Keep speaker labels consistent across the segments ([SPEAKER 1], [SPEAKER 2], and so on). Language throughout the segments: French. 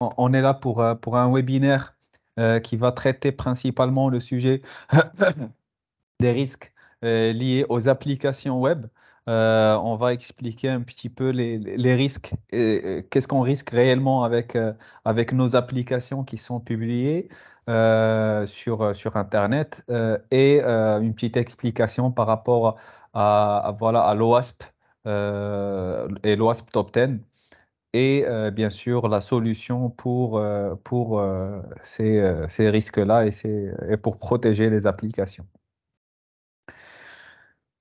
[SPEAKER 1] On est là pour un webinaire qui va traiter principalement le sujet des risques liés aux applications web. On va expliquer un petit peu les risques et qu'est-ce qu'on risque réellement avec nos applications qui sont publiées sur Internet et une petite explication par rapport voilà, à l'OASP et l'OASP Top 10 et bien sûr la solution pour ces risques-là et pour protéger les applications.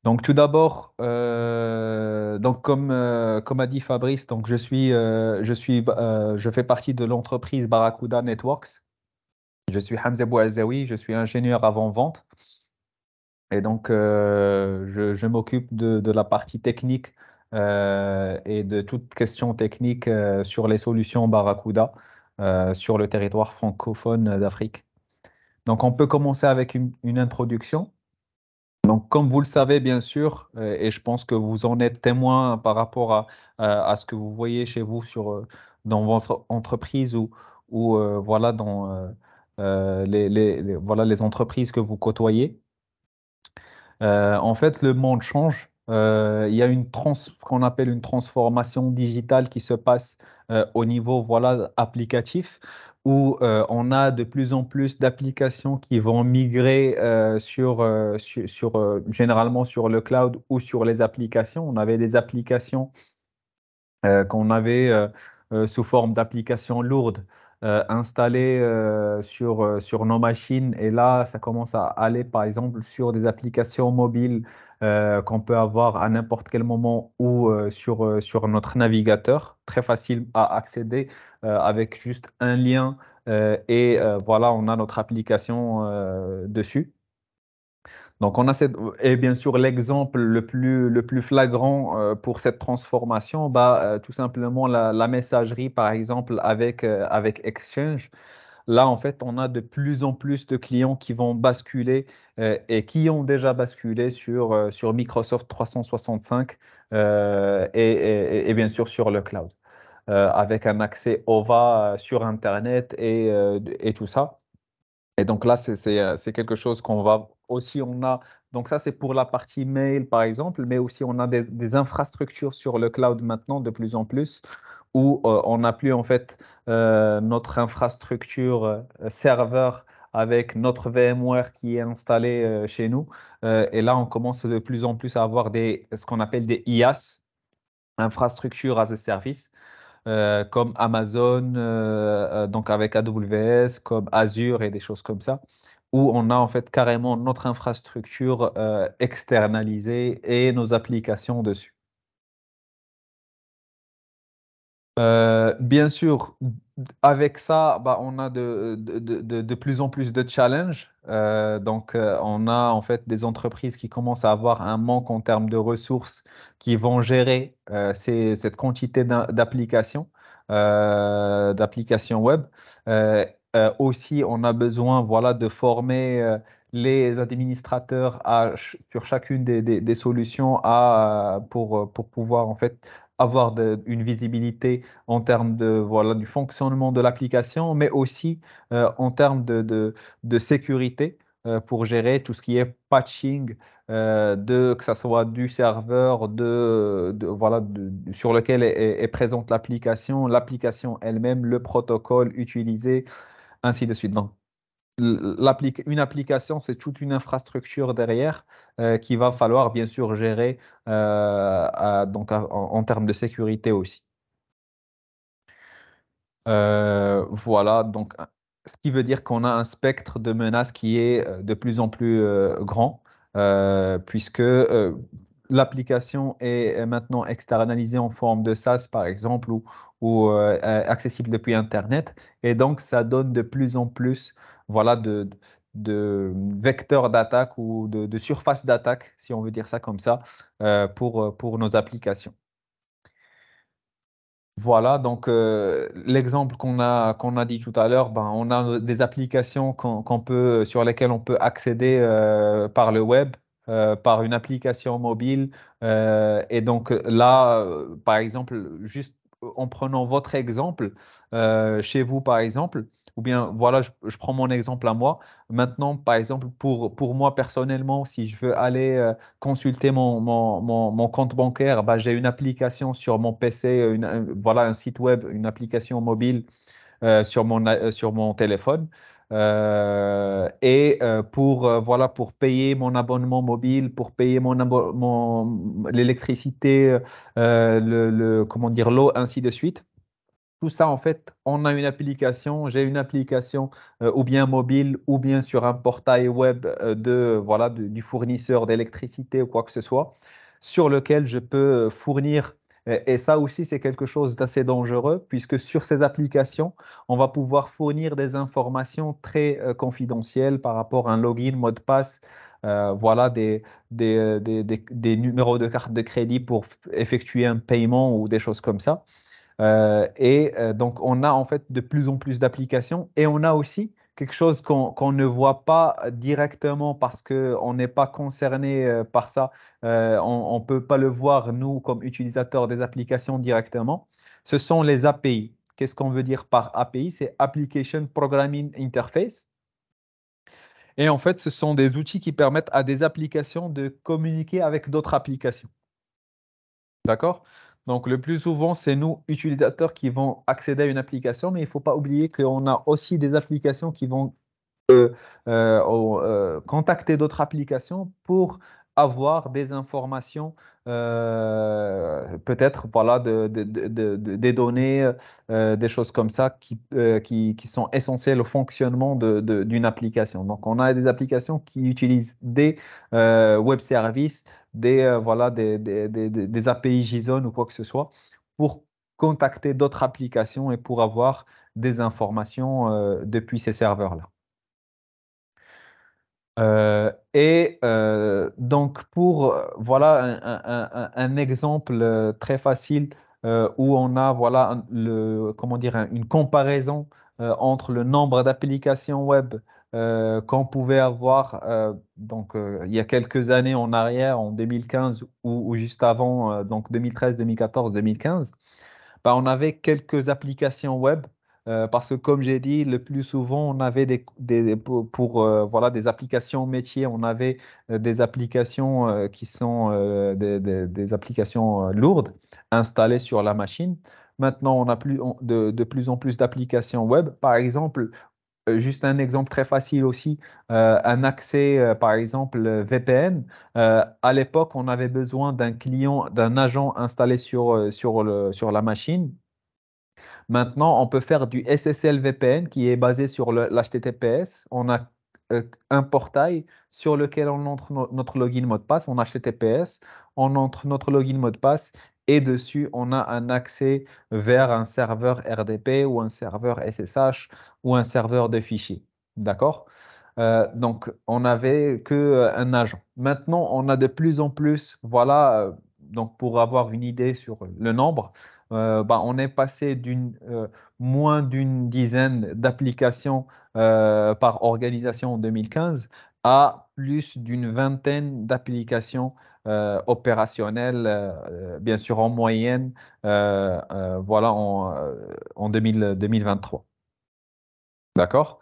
[SPEAKER 1] Donc tout d'abord, donc comme a dit Fabrice, donc je fais partie de l'entreprise Barracuda Networks. Je suis Hamza Bouazaoui, je suis ingénieur avant-vente et donc je m'occupe de la partie technique et de toute question technique sur les solutions Barracuda sur le territoire francophone d'Afrique. Donc on peut commencer avec une introduction. Donc, comme vous le savez, bien sûr, et je pense que vous en êtes témoin par rapport à ce que vous voyez chez vous dans votre entreprise ou voilà, dans voilà, les entreprises que vous côtoyez. En fait, le monde change. Il y a ce qu'on appelle une transformation digitale qui se passe au niveau voilà, applicatif, où on a de plus en plus d'applications qui vont migrer généralement sur le cloud ou sur les applications. On avait des applications qu'on avait sous forme d'applications lourdes installées sur nos machines. Et là, ça commence à aller, par exemple, sur des applications mobiles qu'on peut avoir à n'importe quel moment ou sur notre navigateur. Très facile à accéder avec juste un lien et voilà, on a notre application dessus. Donc, et bien sûr, l'exemple le plus flagrant pour cette transformation, tout simplement la messagerie, par exemple, avec Exchange. Là, en fait, on a de plus en plus de clients qui vont basculer et qui ont déjà basculé sur Microsoft 365 et bien sûr sur le cloud, avec un accès OVA sur Internet et tout ça. Et donc là, c'est quelque chose qu'on va aussi, on a, donc ça c'est pour la partie mail par exemple, mais aussi on a des infrastructures sur le cloud maintenant de plus en plus, où on n'a plus en fait notre infrastructure serveur avec notre VMware qui est installé chez nous. Et là, on commence de plus en plus à avoir ce qu'on appelle des IaaS, Infrastructure as a Service comme Amazon, donc avec AWS, comme Azure et des choses comme ça, où on a en fait carrément notre infrastructure externalisée et nos applications dessus. Bien sûr, avec ça, on a de plus en plus de challenges. Donc, on a en fait des entreprises qui commencent à avoir un manque en termes de ressources qui vont gérer cette quantité d'applications web. Aussi, on a besoin voilà, de former les administrateurs sur chacune des solutions pour pouvoir en fait avoir une visibilité en termes voilà, du fonctionnement de l'application, mais aussi en termes de sécurité pour gérer tout ce qui est patching, que ce soit du serveur voilà, sur lequel est présente l'application elle-même, le protocole utilisé, ainsi de suite. Donc, une application, c'est toute une infrastructure derrière qu'il va falloir bien sûr gérer donc en termes de sécurité aussi. Voilà, donc ce qui veut dire qu'on a un spectre de menaces qui est de plus en plus grand, puisque l'application est maintenant externalisée en forme de SaaS, par exemple, ou accessible depuis Internet. Et donc, ça donne de plus en plus voilà, de vecteurs d'attaque ou de surface d'attaque, si on veut dire ça comme ça, pour nos applications. Voilà, donc l'exemple qu'on a dit tout à l'heure, on a des applications sur lesquelles on peut accéder par le web, par une application mobile. Et donc là, par exemple, juste en prenant votre exemple, chez vous, par exemple, ou bien, voilà, je prends mon exemple à moi. Maintenant, par exemple, pour moi personnellement, si je veux aller consulter mon compte bancaire, bah, j'ai une application sur mon PC, voilà, un site web, une application mobile sur mon téléphone. Voilà, pour payer mon abonnement mobile, pour payer l'électricité, comment dire, l'eau, ainsi de suite. Tout ça, en fait, on a une application, j'ai une application ou bien mobile ou bien sur un portail web voilà, du fournisseur d'électricité ou quoi que ce soit, sur lequel je peux fournir. Et ça aussi, c'est quelque chose d'assez dangereux puisque sur ces applications, on va pouvoir fournir des informations très confidentielles par rapport à un login, mot de passe, voilà, des numéros de carte de crédit pour effectuer un paiement ou des choses comme ça. Donc, on a en fait de plus en plus d'applications et on a aussi quelque chose qu'on ne voit pas directement parce qu'on n'est pas concerné par ça. On ne peut pas le voir, nous, comme utilisateurs des applications directement. Ce sont les API. Qu'est-ce qu'on veut dire par API? C'est Application Programming Interface. Et en fait, ce sont des outils qui permettent à des applications de communiquer avec d'autres applications. D'accord? Donc, le plus souvent, c'est nous, utilisateurs, qui vont accéder à une application, mais il ne faut pas oublier qu'on a aussi des applications qui vont contacter d'autres applications pour avoir des informations, peut-être voilà, des données, des choses comme ça qui sont essentielles au fonctionnement d'une application. Donc, on a des applications qui utilisent des web services, voilà, des API JSON ou quoi que ce soit pour contacter d'autres applications et pour avoir des informations depuis ces serveurs-là. Donc, pour voilà un exemple très facile où on a voilà comment dire une comparaison entre le nombre d'applications web qu'on pouvait avoir il y a quelques années en arrière, en 2015 ou juste avant, donc 2013, 2014, 2015. Bah, on avait quelques applications web parce que, comme j'ai dit, le plus souvent, on avait voilà, des applications métiers, on avait des applications qui sont des applications lourdes installées sur la machine. Maintenant, on a de plus en plus d'applications web. Par exemple, juste un exemple très facile aussi, un accès, par exemple, VPN. À l'époque, on avait besoin d'un client, d'un agent installé sur la machine. Maintenant, on peut faire du SSL VPN qui est basé sur l'HTTPS. On a un portail sur lequel on entre notre login mot de passe en HTTPS. On entre notre login mot de passe et dessus, on a un accès vers un serveur RDP ou un serveur SSH ou un serveur de fichiers. D'accord? Donc, on n'avait qu'un agent. Maintenant, on a de plus en plus, voilà, donc pour avoir une idée sur le nombre, bah, on est passé moins d'une dizaine d'applications par organisation en 2015 à plus d'une vingtaine d'applications opérationnelles, bien sûr en moyenne, voilà, en 2023. D'accord?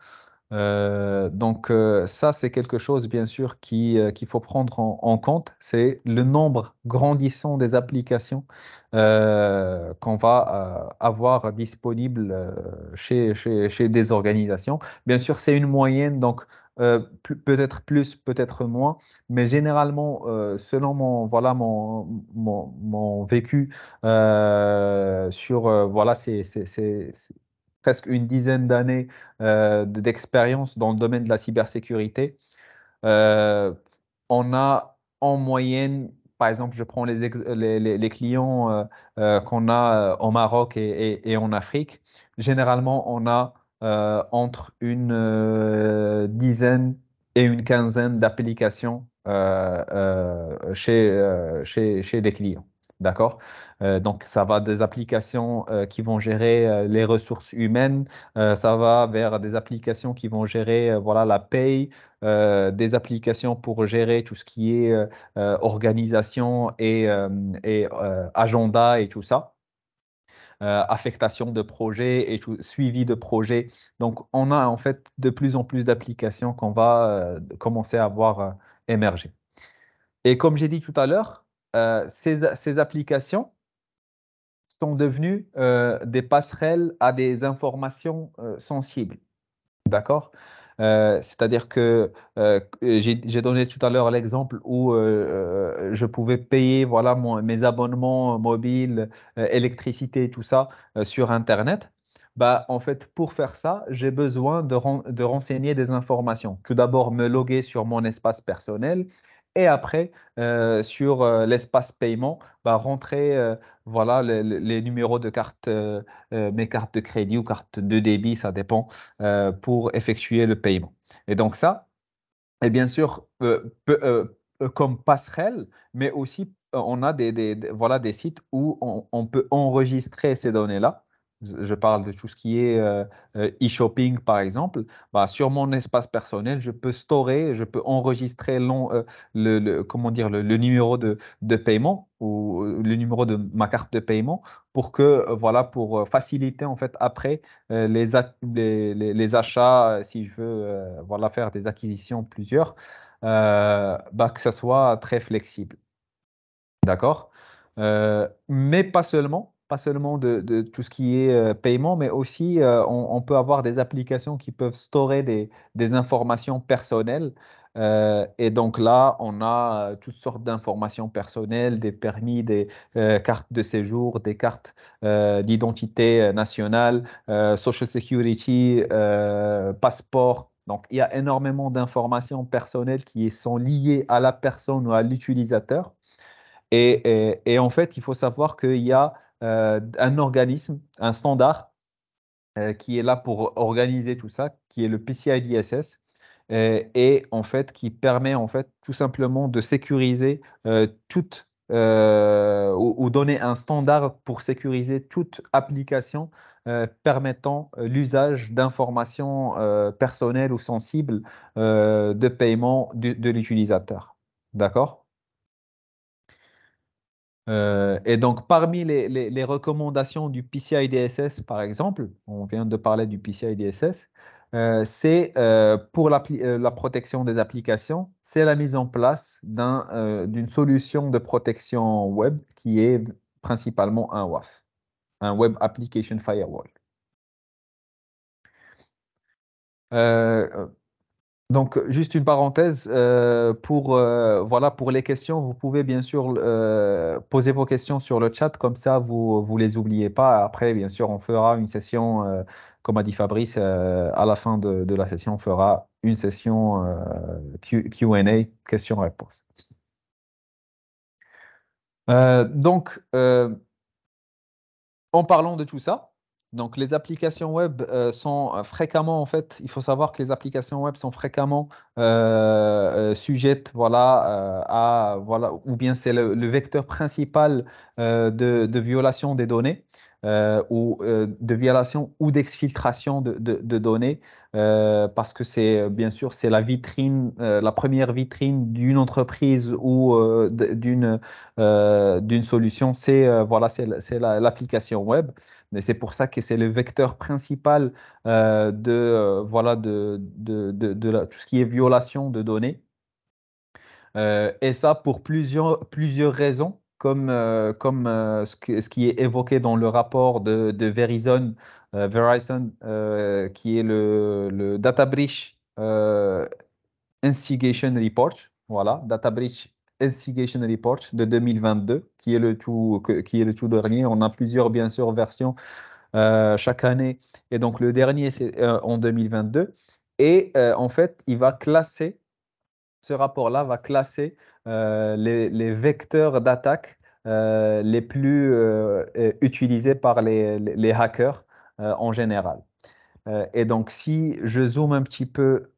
[SPEAKER 1] Ça, c'est quelque chose, bien sûr, qu'il faut prendre en compte. C'est le nombre grandissant des applications qu'on va avoir disponibles chez des organisations. Bien sûr, c'est une moyenne, donc peut-être plus, peut-être moins, mais généralement, selon voilà, mon vécu voilà, c'est presque une dizaine d'années d'expérience dans le domaine de la cybersécurité. Euh, on a en moyenne, par exemple, je prends les clients qu'on a au Maroc et en Afrique. Généralement, on a entre une dizaine et une quinzaine d'applications chez les clients. D'accord? Donc, ça va des applications qui vont gérer les ressources humaines, ça va vers des applications qui vont gérer voilà, la paye, des applications pour gérer tout ce qui est organisation et agenda et tout ça. affectation de projet et tout, suivi de projet. Donc, on a en fait de plus en plus d'applications qu'on va commencer à voir émerger. Et comme j'ai dit tout à l'heure, ces applications sont devenues des passerelles à des informations sensibles. D'accord? C'est-à-dire que j'ai donné tout à l'heure l'exemple où je pouvais payer voilà, mes abonnements mobiles, électricité, tout ça sur Internet. Bah, en fait, pour faire ça, j'ai besoin de renseigner des informations. Tout d'abord, me loguer sur mon espace personnel et après, sur l'espace paiement, bah, rentrer voilà, les numéros de carte, mes cartes de crédit ou cartes de débit, ça dépend pour effectuer le paiement. Et donc ça, et bien sûr, comme passerelle, mais aussi on a voilà, des sites où on peut enregistrer ces données-là. Je parle de tout ce qui est e-shopping, par exemple. Bah, sur mon espace personnel, je peux storer, je peux enregistrer comment dire, le numéro de paiement ou le numéro de ma carte de paiement pour que, voilà, pour faciliter en fait après les achats, si je veux voilà, faire des acquisitions plusieurs, bah, que ça soit très flexible. D'accord? Mais pas seulement de tout ce qui est paiement, mais aussi on peut avoir des applications qui peuvent storer des informations personnelles. Et donc là, on a toutes sortes d'informations personnelles, des permis, des cartes de séjour, des cartes d'identité nationale, Social Security, passeport. Donc, il y a énormément d'informations personnelles qui sont liées à la personne ou à l'utilisateur. Et en fait, il faut savoir qu'il y a un organisme, un standard qui est là pour organiser tout ça, qui est le PCI DSS, et en fait qui permet en fait tout simplement de sécuriser toute ou donner un standard pour sécuriser toute application permettant l'usage d'informations personnelles ou sensibles de paiement de l'utilisateur. D'accord? Et donc, parmi les recommandations du PCI DSS, par exemple, on vient de parler du PCI DSS, c'est pour la protection des applications, c'est la mise en place d'une solution de protection web qui est principalement un WAF, un Web Application Firewall. Euh, Donc, juste une parenthèse, voilà, pour les questions, vous pouvez bien sûr poser vos questions sur le chat, comme ça vous les oubliez pas. Après, bien sûr, on fera une session, comme a dit Fabrice, à la fin de la session, on fera une session Q&A, questions-réponses. Donc, en parlant de tout ça, donc les applications web sont fréquemment, en fait, il faut savoir que les applications web sont fréquemment sujettes, voilà, voilà, ou bien c'est le vecteur principal de violation des données ou de violation ou d'exfiltration de données, parce que c'est bien sûr c'est la vitrine, la première vitrine d'une entreprise ou d'une solution, c'est voilà, c'est l'application web. Mais c'est pour ça que c'est le vecteur principal voilà, tout ce qui est violation de données. Et ça pour plusieurs raisons, comme ce qui est évoqué dans le rapport de Verizon qui est le Data Breach Instigation Report, voilà, Data Breach Instigation Report de 2022, qui est le tout dernier. On a plusieurs, bien sûr, versions chaque année. Et donc, le dernier, c'est en 2022. Et en fait, ce rapport-là va classer les vecteurs d'attaque les plus utilisés par les hackers en général. Et donc, si je zoome un petit peu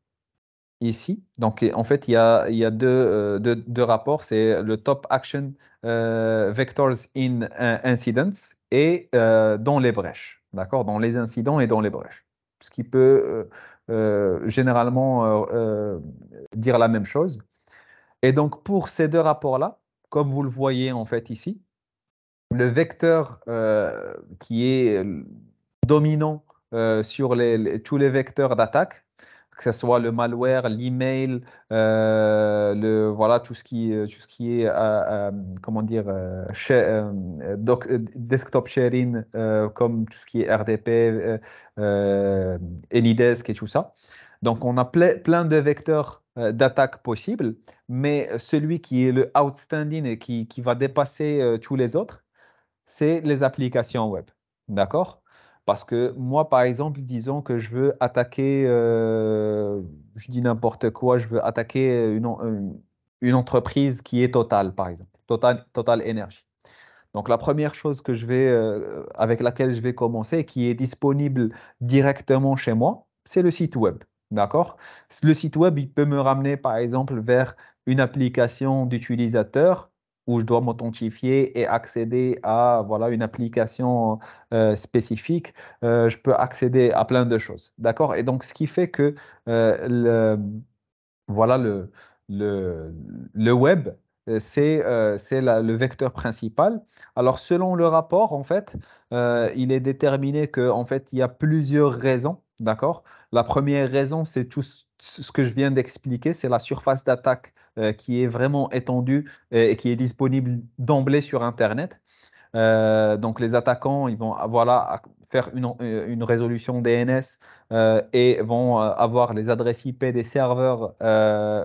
[SPEAKER 1] ici. Donc, en fait, il y a deux rapports. C'est le Top Action Vectors in Incidents et dans les brèches. D'accord? Dans les incidents et dans les brèches. Ce qui peut généralement dire la même chose. Et donc, pour ces deux rapports-là, comme vous le voyez en fait ici, le vecteur qui est dominant sur tous les vecteurs d'attaque, que ce soit le malware, l'email, voilà, tout ce qui est, comment dire, desktop sharing, comme tout ce qui est RDP, Anydesk et tout ça. Donc, on a plein de vecteurs d'attaque possibles, mais celui qui est le outstanding et qui va dépasser tous les autres, c'est les applications web. D'accord? Parce que moi, par exemple, disons que je veux attaquer, je dis n'importe quoi, je veux attaquer une entreprise qui est Total, par exemple, Total Energy. Donc, la première chose avec laquelle je vais commencer, qui est disponible directement chez moi, c'est le site web. D'accord? Le site web, il peut me ramener, par exemple, vers une application d'utilisateur où je dois m'authentifier et accéder à voilà, une application spécifique. Je peux accéder à plein de choses. D'accord? Et donc, ce qui fait que voilà le, le web, c'est le vecteur principal. Alors, selon le rapport, en fait, il est déterminé que, en fait, il y a plusieurs raisons, d'accord? La première raison, c'est tout ce que je viens d'expliquer, c'est la surface d'attaque qui est vraiment étendue et qui est disponible d'emblée sur Internet. Donc, les attaquants, ils vont voilà, faire une résolution DNS et vont avoir les adresses IP des serveurs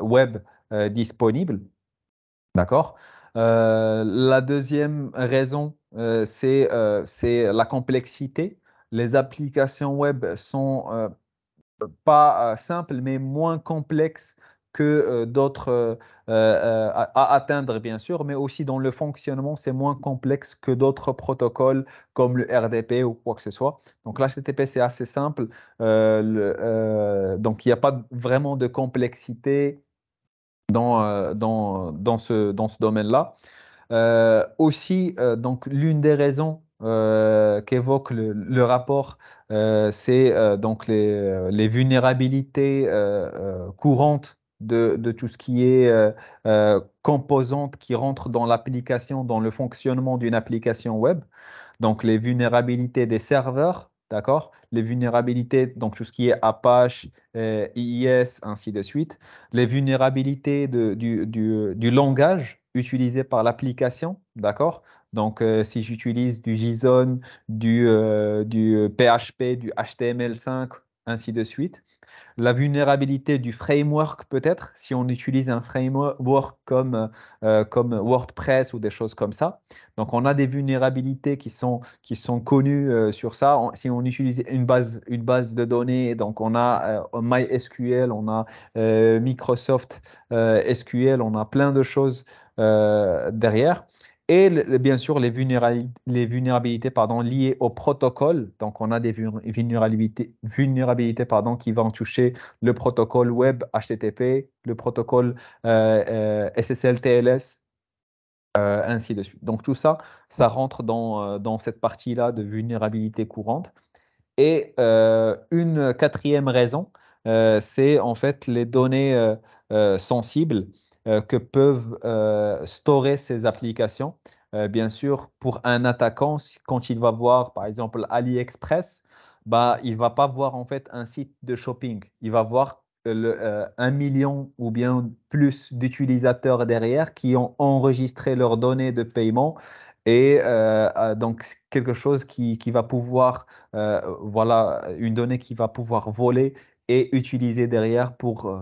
[SPEAKER 1] web disponibles. D'accord? La deuxième raison, c'est la complexité. Les applications web sont pas simple, mais moins complexe que d'autres à atteindre, bien sûr, mais aussi dans le fonctionnement, c'est moins complexe que d'autres protocoles comme le RDP ou quoi que ce soit. Donc l'HTTP, c'est assez simple. Donc il n'y a pas vraiment de complexité dans ce domaine-là. Aussi, donc, l'une des raisons qu'évoque le rapport, c'est donc les vulnérabilités courantes de tout ce qui est composantes qui rentrent dans l'application, dans le fonctionnement d'une application web. Donc, les vulnérabilités des serveurs, d'accord? Les vulnérabilités, donc tout ce qui est Apache, IIS, ainsi de suite. Les vulnérabilités du langage utilisé par l'application, d'accord? Donc, si j'utilise du JSON, du PHP, du HTML5, ainsi de suite. La vulnérabilité du framework peut-être, si on utilise un framework comme WordPress ou des choses comme ça. Donc, on a des vulnérabilités qui sont connues sur ça. Si on utilise une base de données, donc on a MySQL, on a Microsoft SQL, on a plein de choses derrière. Et bien sûr, les vulnérabilités pardon, liées au protocole. Donc, on a des vulnérabilités pardon, qui vont toucher le protocole web HTTP, le protocole SSL TLS, ainsi de suite. Donc, tout ça, ça rentre dans cette partie-là de vulnérabilité courante. Et une quatrième raison, c'est en fait les données sensibles que peuvent storer ces applications. Bien sûr, pour un attaquant, quand il va voir par exemple AliExpress, bah, il va pas voir en fait un site de shopping. Il va voir 1 million ou bien plus d'utilisateurs derrière qui ont enregistré leurs données de paiement. Et donc, c'est quelque chose qui va pouvoir voilà, une donnée qui va pouvoir voler et utiliser derrière pour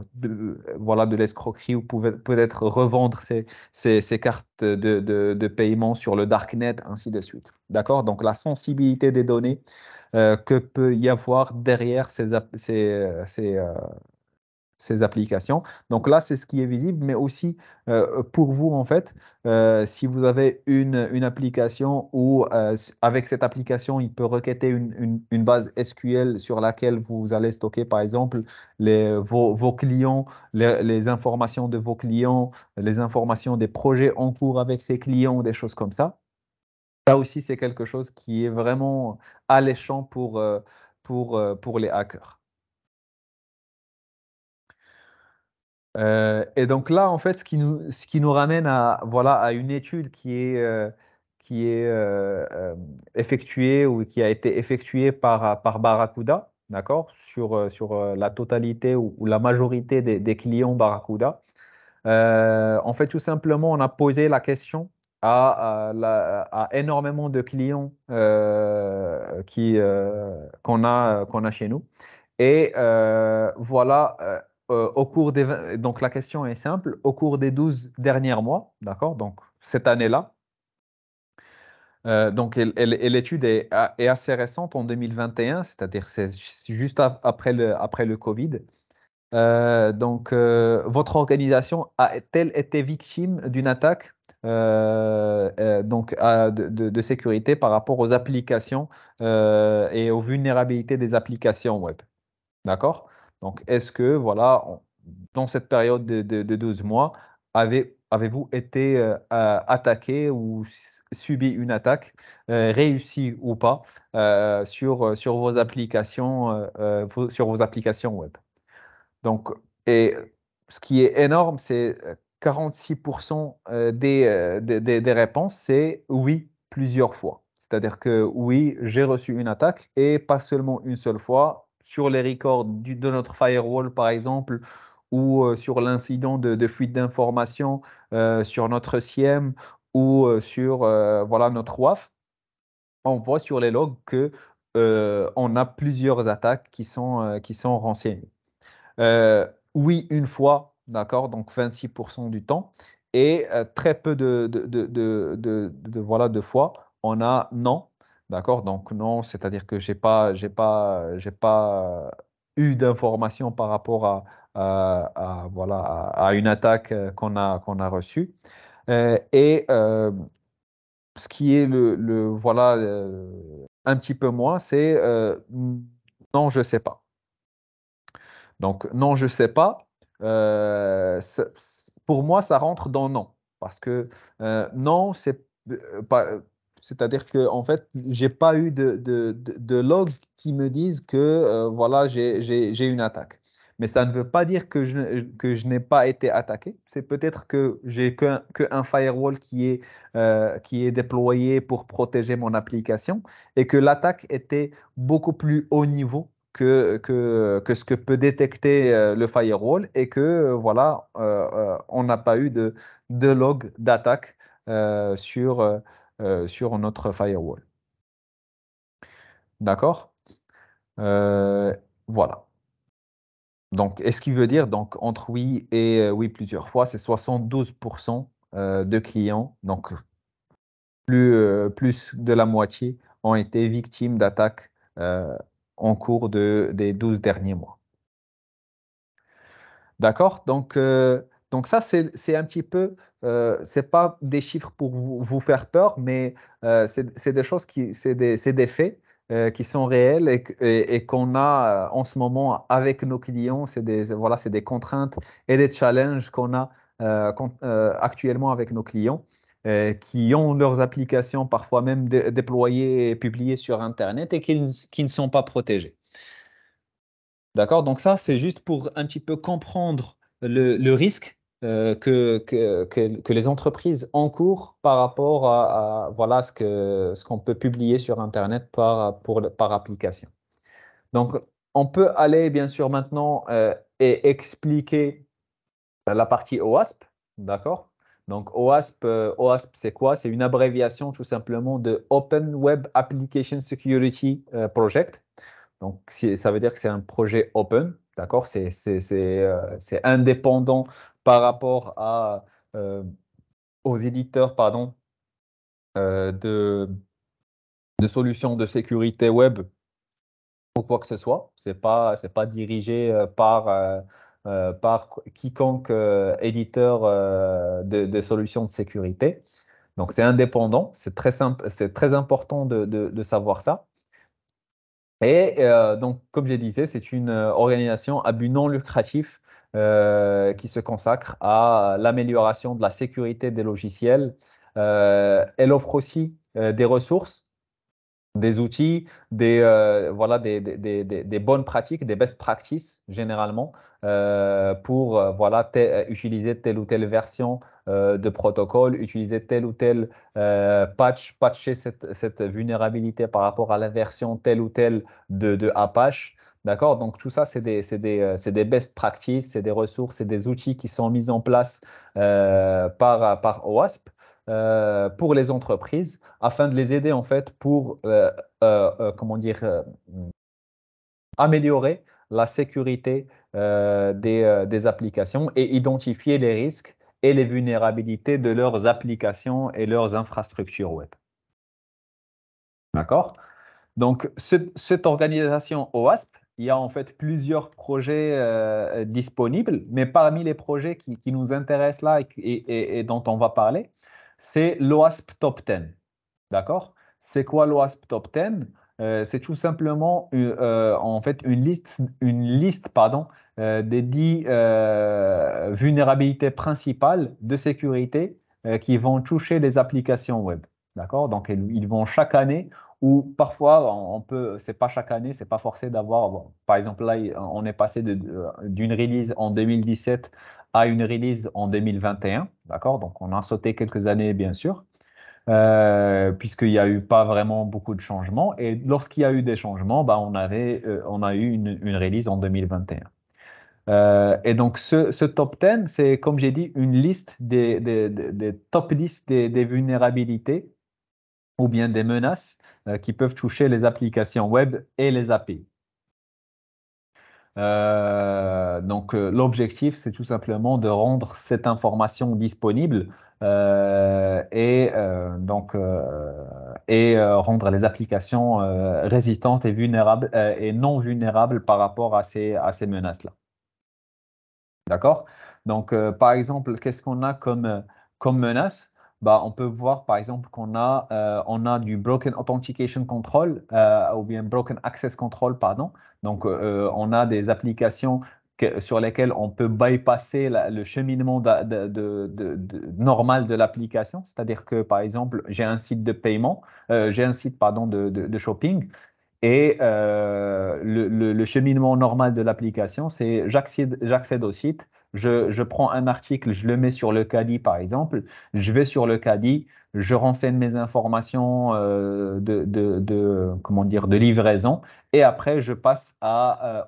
[SPEAKER 1] voilà, de l'escroquerie ou peut-être revendre ces cartes de paiement sur le darknet, ainsi de suite. D'accord? Donc, la sensibilité des données que peut y avoir derrière ces applications. Donc là, c'est ce qui est visible, mais aussi pour vous, en fait, si vous avez une application où, avec cette application, il peut requêter une base SQL sur laquelle vous allez stocker, par exemple, vos clients, les informations de vos clients, les informations des projets en cours avec ces clients, des choses comme ça. Ça aussi, c'est quelque chose qui est vraiment alléchant pour les hackers. Et donc là, en fait, ce qui nous ramène à, voilà, à une étude qui est effectué ou qui a été effectué par Barracuda, d'accord, sur la totalité ou la majorité des clients Barracuda. En fait, tout simplement, on a posé la question à énormément de clients qu'on a chez nous. Et voilà, donc la question est simple, au cours des 12 derniers mois, d'accord, donc cette année-là, donc et l'étude est assez récente en 2021, c'est-à-dire c'est juste après le Covid. Votre organisation a-t-elle été victime d'une attaque de sécurité par rapport aux applications et aux vulnérabilités des applications web? D'accord? Donc, est-ce que, voilà, dans cette période de 12 mois, avez-vous été attaqué ou subi une attaque, réussie ou pas, sur vos applications, sur vos applications web? Donc, et ce qui est énorme, c'est 46% des réponses, c'est oui, plusieurs fois. C'est-à-dire que oui, j'ai reçu une attaque et pas seulement une seule fois. Sur les records de notre firewall, par exemple, ou sur l'incident de fuite d'informations sur notre SIEM ou sur voilà, notre WAF, on voit sur les logs que on a plusieurs attaques qui sont renseignées. Oui, une fois, d'accord, donc 26% du temps, et très peu voilà, de fois, on a non, d'accord, donc non, c'est-à-dire que j'ai pas eu d'informations par rapport voilà, à une attaque qu'on a reçue. Et ce qui est voilà, un petit peu moins, c'est non, je sais pas. Donc, non, je sais pas. Pour moi, ça rentre dans non. Parce que non, pas. C'est-à-dire que en fait, j'ai pas eu de log qui me disent que voilà, j'ai une attaque. Mais ça ne veut pas dire que je n'ai pas été attaqué. C'est peut-être que j'ai que un firewall qui est déployé pour protéger mon application et que l'attaque était beaucoup plus haut niveau que ce que peut détecter le firewall et que voilà, on n'a pas eu de log d'attaque sur notre firewall. D'accord? Euh, voilà. Donc, est-ce qu'il veut dire donc entre oui et oui plusieurs fois, c'est 72% de clients, donc plus de la moitié ont été victimes d'attaques en cours des 12 derniers mois. D'accord? Donc ça, c'est un petit peu, c'est pas des chiffres pour vous faire peur, mais c'est des choses c'est des faits qui sont réels et qu'on a en ce moment avec nos clients. Voilà, c'est des contraintes et des challenges qu'on a actuellement avec nos clients qui ont leurs applications parfois même déployées et publiées sur Internet et qui ne sont pas protégées. D'accord? Donc ça, c'est juste pour un petit peu comprendre le risque que les entreprises encourent par rapport voilà, ce qu'on peut publier sur Internet par application. Donc, on peut aller bien sûr maintenant et expliquer la partie OASP. D'accord? Donc, OASP, c'est quoi? C'est une abréviation tout simplement de Open Web Application Security Project. Donc, ça veut dire que c'est un projet open, d'accord? C'est indépendant par rapport aux éditeurs, pardon, euh, de, de solutions de sécurité web ou quoi que ce soit. C'est pas dirigé par quiconque éditeur de solutions de sécurité. Donc, c'est indépendant. C'est très simple, c'est très important de savoir ça. Et donc, comme je disais, c'est une organisation à but non lucratif qui se consacre à l'amélioration de la sécurité des logiciels. Elle offre aussi des ressources des outils, voilà, des bonnes pratiques, des best practices généralement pour voilà, utiliser telle ou telle version de protocole, utiliser tel ou tel patcher cette vulnérabilité par rapport à la version telle ou telle de Apache. D'accord? Donc tout ça, c'est des best practices, c'est des ressources, c'est des outils qui sont mis en place par OWASP pour les entreprises afin de les aider en fait pour comment dire, améliorer la sécurité des applications et identifier les risques et les vulnérabilités de leurs applications et leurs infrastructures web. D'accord? Donc, cette organisation OWASP, il y a en fait plusieurs projets disponibles, mais parmi les projets qui nous intéressent là et dont on va parler, c'est l'OWASP Top 10. D'accord? C'est quoi l'OWASP Top 10? C'est tout simplement en fait une liste pardon, des 10 vulnérabilités principales de sécurité qui vont toucher les applications web. D'accord? Donc, ils vont chaque année ou parfois, on peut, c'est pas chaque année, c'est pas forcé d'avoir, bon, par exemple, là, on est passé d'une release en 2017 à une release en 2021. D'accord? Donc, on a sauté quelques années, bien sûr puisqu'il n'y a eu pas vraiment beaucoup de changements. Et lorsqu'il y a eu des changements, bah, on a eu une release en 2021. Et donc, ce top 10, c'est, comme j'ai dit, une liste des top 10 des vulnérabilités ou bien des menaces qui peuvent toucher les applications web et les API. L'objectif, c'est tout simplement de rendre cette information disponible rendre les applications résistantes et vulnérables et non vulnérables par rapport à ces menaces-là. D'accord? Donc, par exemple, qu'est-ce qu'on a comme menace? Bah, on peut voir, par exemple, on a du Broken Authentication Control ou bien Broken Access Control, pardon. Donc, on a des applications sur lesquelles on peut bypasser le cheminement normal de l'application. C'est-à-dire que, par exemple, j'ai un site de paiement, j'ai un site, pardon, de shopping. Et le cheminement normal de l'application, c'est j'accède au site, je prends un article, je le mets sur le caddie par exemple, je vais sur le caddie, je renseigne mes informations comment dire, de livraison et après je passe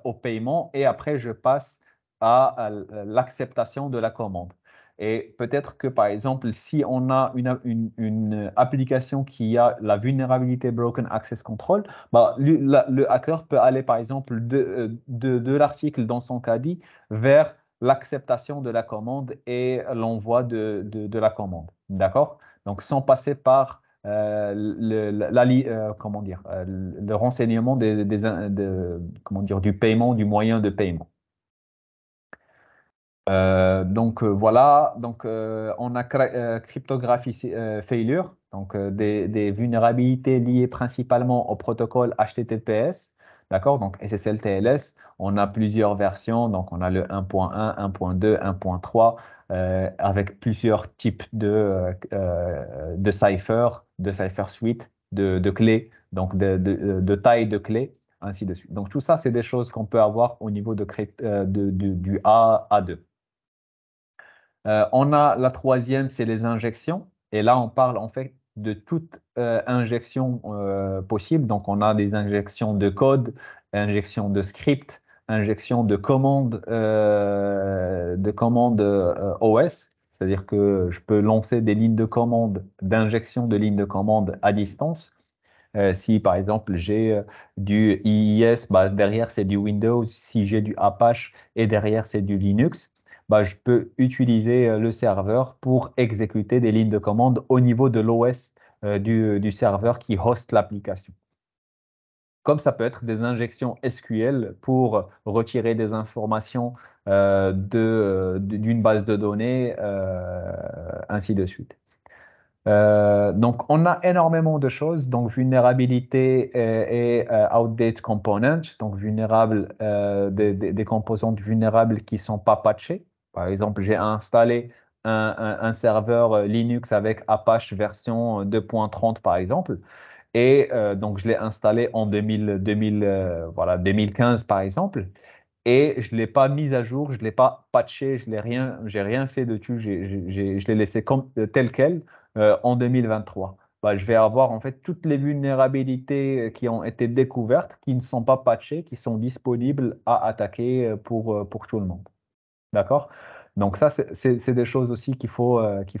[SPEAKER 1] au paiement et après je passe à l'acceptation de la commande. Et peut-être que, par exemple, si on a une application qui a la vulnérabilité Broken Access Control, bah, le hacker peut aller, par exemple, de l'article dans son caddie vers l'acceptation de la commande et l'envoi de la commande. D'accord? Donc, sans passer par comment dire, le renseignement comment dire, du paiement, du moyen de paiement. Voilà, on a cryptographie failure, donc des vulnérabilités liées principalement au protocole HTTPS, d'accord, donc SSL TLS, on a plusieurs versions, donc on a le 1.1, 1.2, 1.3 avec plusieurs types de cipher suite, de clés, donc de taille de clés, ainsi de suite. Donc tout ça, c'est des choses qu'on peut avoir au niveau du A à 2. On a la troisième, c'est les injections. Et là, on parle en fait de toute injection possible. Donc, on a des injections de code, injections de script, injections de commandes OS. C'est-à-dire que je peux lancer des lignes de commande, d'injection de lignes de commande à distance. Si par exemple j'ai du IIS, bah, derrière c'est du Windows. Si j'ai du Apache et derrière c'est du Linux, bah, je peux utiliser le serveur pour exécuter des lignes de commande au niveau de l'OS du serveur qui hoste l'application. Comme ça peut être des injections SQL pour retirer des informations d'une base de données, ainsi de suite. Donc, on a énormément de choses. Donc, vulnérabilité et outdated component. Donc, vulnérable, des composantes vulnérables qui ne sont pas patchées. Par exemple, j'ai installé un serveur Linux avec Apache version 2.30, par exemple. Et donc, je l'ai installé en 2015, par exemple. Et je ne l'ai pas mise à jour, je ne l'ai pas patché, j'ai rien fait dessus, je l'ai laissé tel quel en 2023. Bah, je vais avoir en fait toutes les vulnérabilités qui ont été découvertes, qui ne sont pas patchées, qui sont disponibles à attaquer pour tout le monde. D'accord? Donc ça, c'est des choses aussi qu'il faut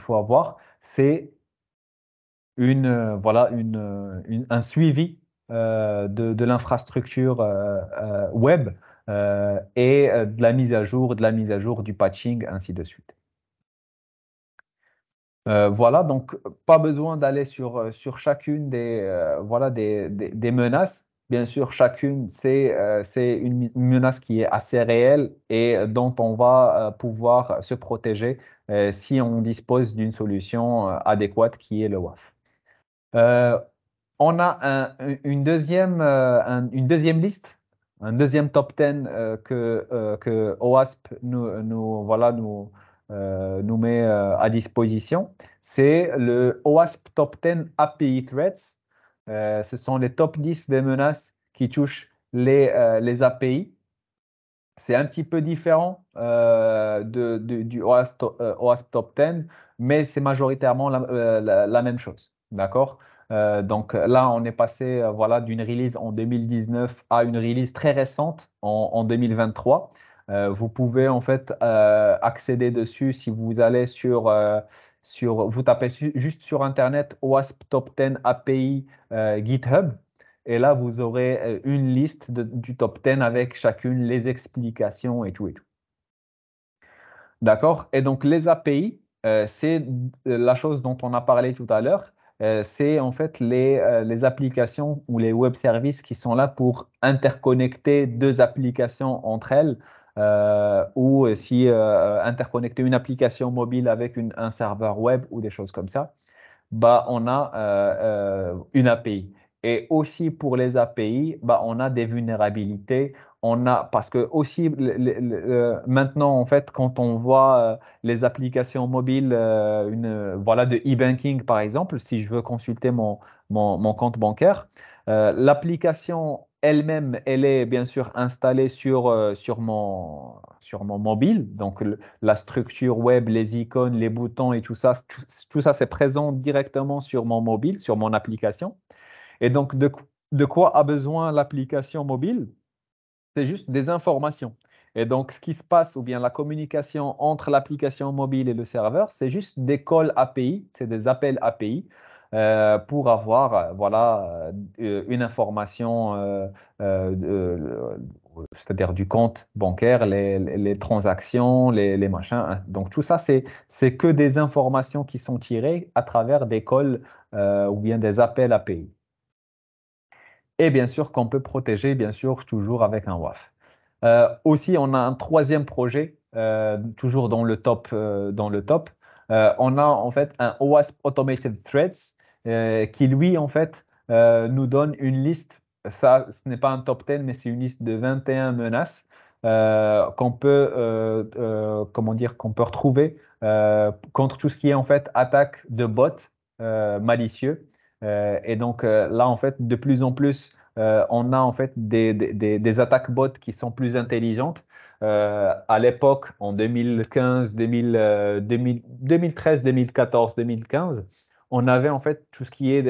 [SPEAKER 1] avoir. C'est un suivi de l'infrastructure web et de la mise à jour, du patching, ainsi de suite. Voilà, donc pas besoin d'aller sur chacune des menaces. Bien sûr, chacune, c'est une menace qui est assez réelle et dont on va pouvoir se protéger si on dispose d'une solution adéquate qui est le WAF. Euh, on a une deuxième liste, un deuxième top 10 que OWASP nous met à disposition. C'est le OWASP Top 10 API Threats. Ce sont les top 10 des menaces qui touchent les API. C'est un petit peu différent du OWASP Top 10, mais c'est majoritairement la même chose. D'accord? Donc là, on est passé d'une release en 2019 à une release très récente en 2023. Vous pouvez en fait accéder dessus si vous allez vous tapez juste sur Internet OWASP Top 10 API GitHub. Et là, vous aurez une liste du top 10 avec chacune les explications et tout et tout. D'accord? Et donc, les API, c'est la chose dont on a parlé tout à l'heure. C'est en fait les applications ou les web services qui sont là pour interconnecter deux applications entre elles ou si interconnecter une application mobile avec un serveur web ou des choses comme ça, bah, on a une API. Et aussi pour les API, bah, on a des vulnérabilités. Parce que aussi maintenant, en fait, quand on voit les applications mobiles de e-banking, par exemple, si je veux consulter mon compte bancaire, l'application elle-même, elle est bien sûr installée sur mon mobile. Donc, la structure web, les icônes, les boutons et tout ça, c'est présent directement sur mon mobile, sur mon application. Et donc, de quoi a besoin l'application mobile? C'est juste des informations. Et donc, ce qui se passe, ou bien la communication entre l'application mobile et le serveur, c'est juste des calls API, c'est des appels API pour avoir une information, c'est-à-dire du compte bancaire, les transactions, les machins. Donc, tout ça, c'est que des informations qui sont tirées à travers des calls ou bien des appels API. Et bien sûr qu'on peut protéger, bien sûr, toujours avec un WAF. Aussi, on a un troisième projet, toujours dans le top. On a en fait un OWASP Automated Threats qui, lui, en fait, nous donne une liste. Ça, ce n'est pas un top 10, mais c'est une liste de 21 menaces comment dire, qu'on peut retrouver contre tout ce qui est en fait attaque de bots malicieux. Et donc là, en fait, de plus en plus, on a en fait des attaques bots qui sont plus intelligentes. À l'époque, en 2015, 2013, 2014, 2015, on avait en fait tout ce qui est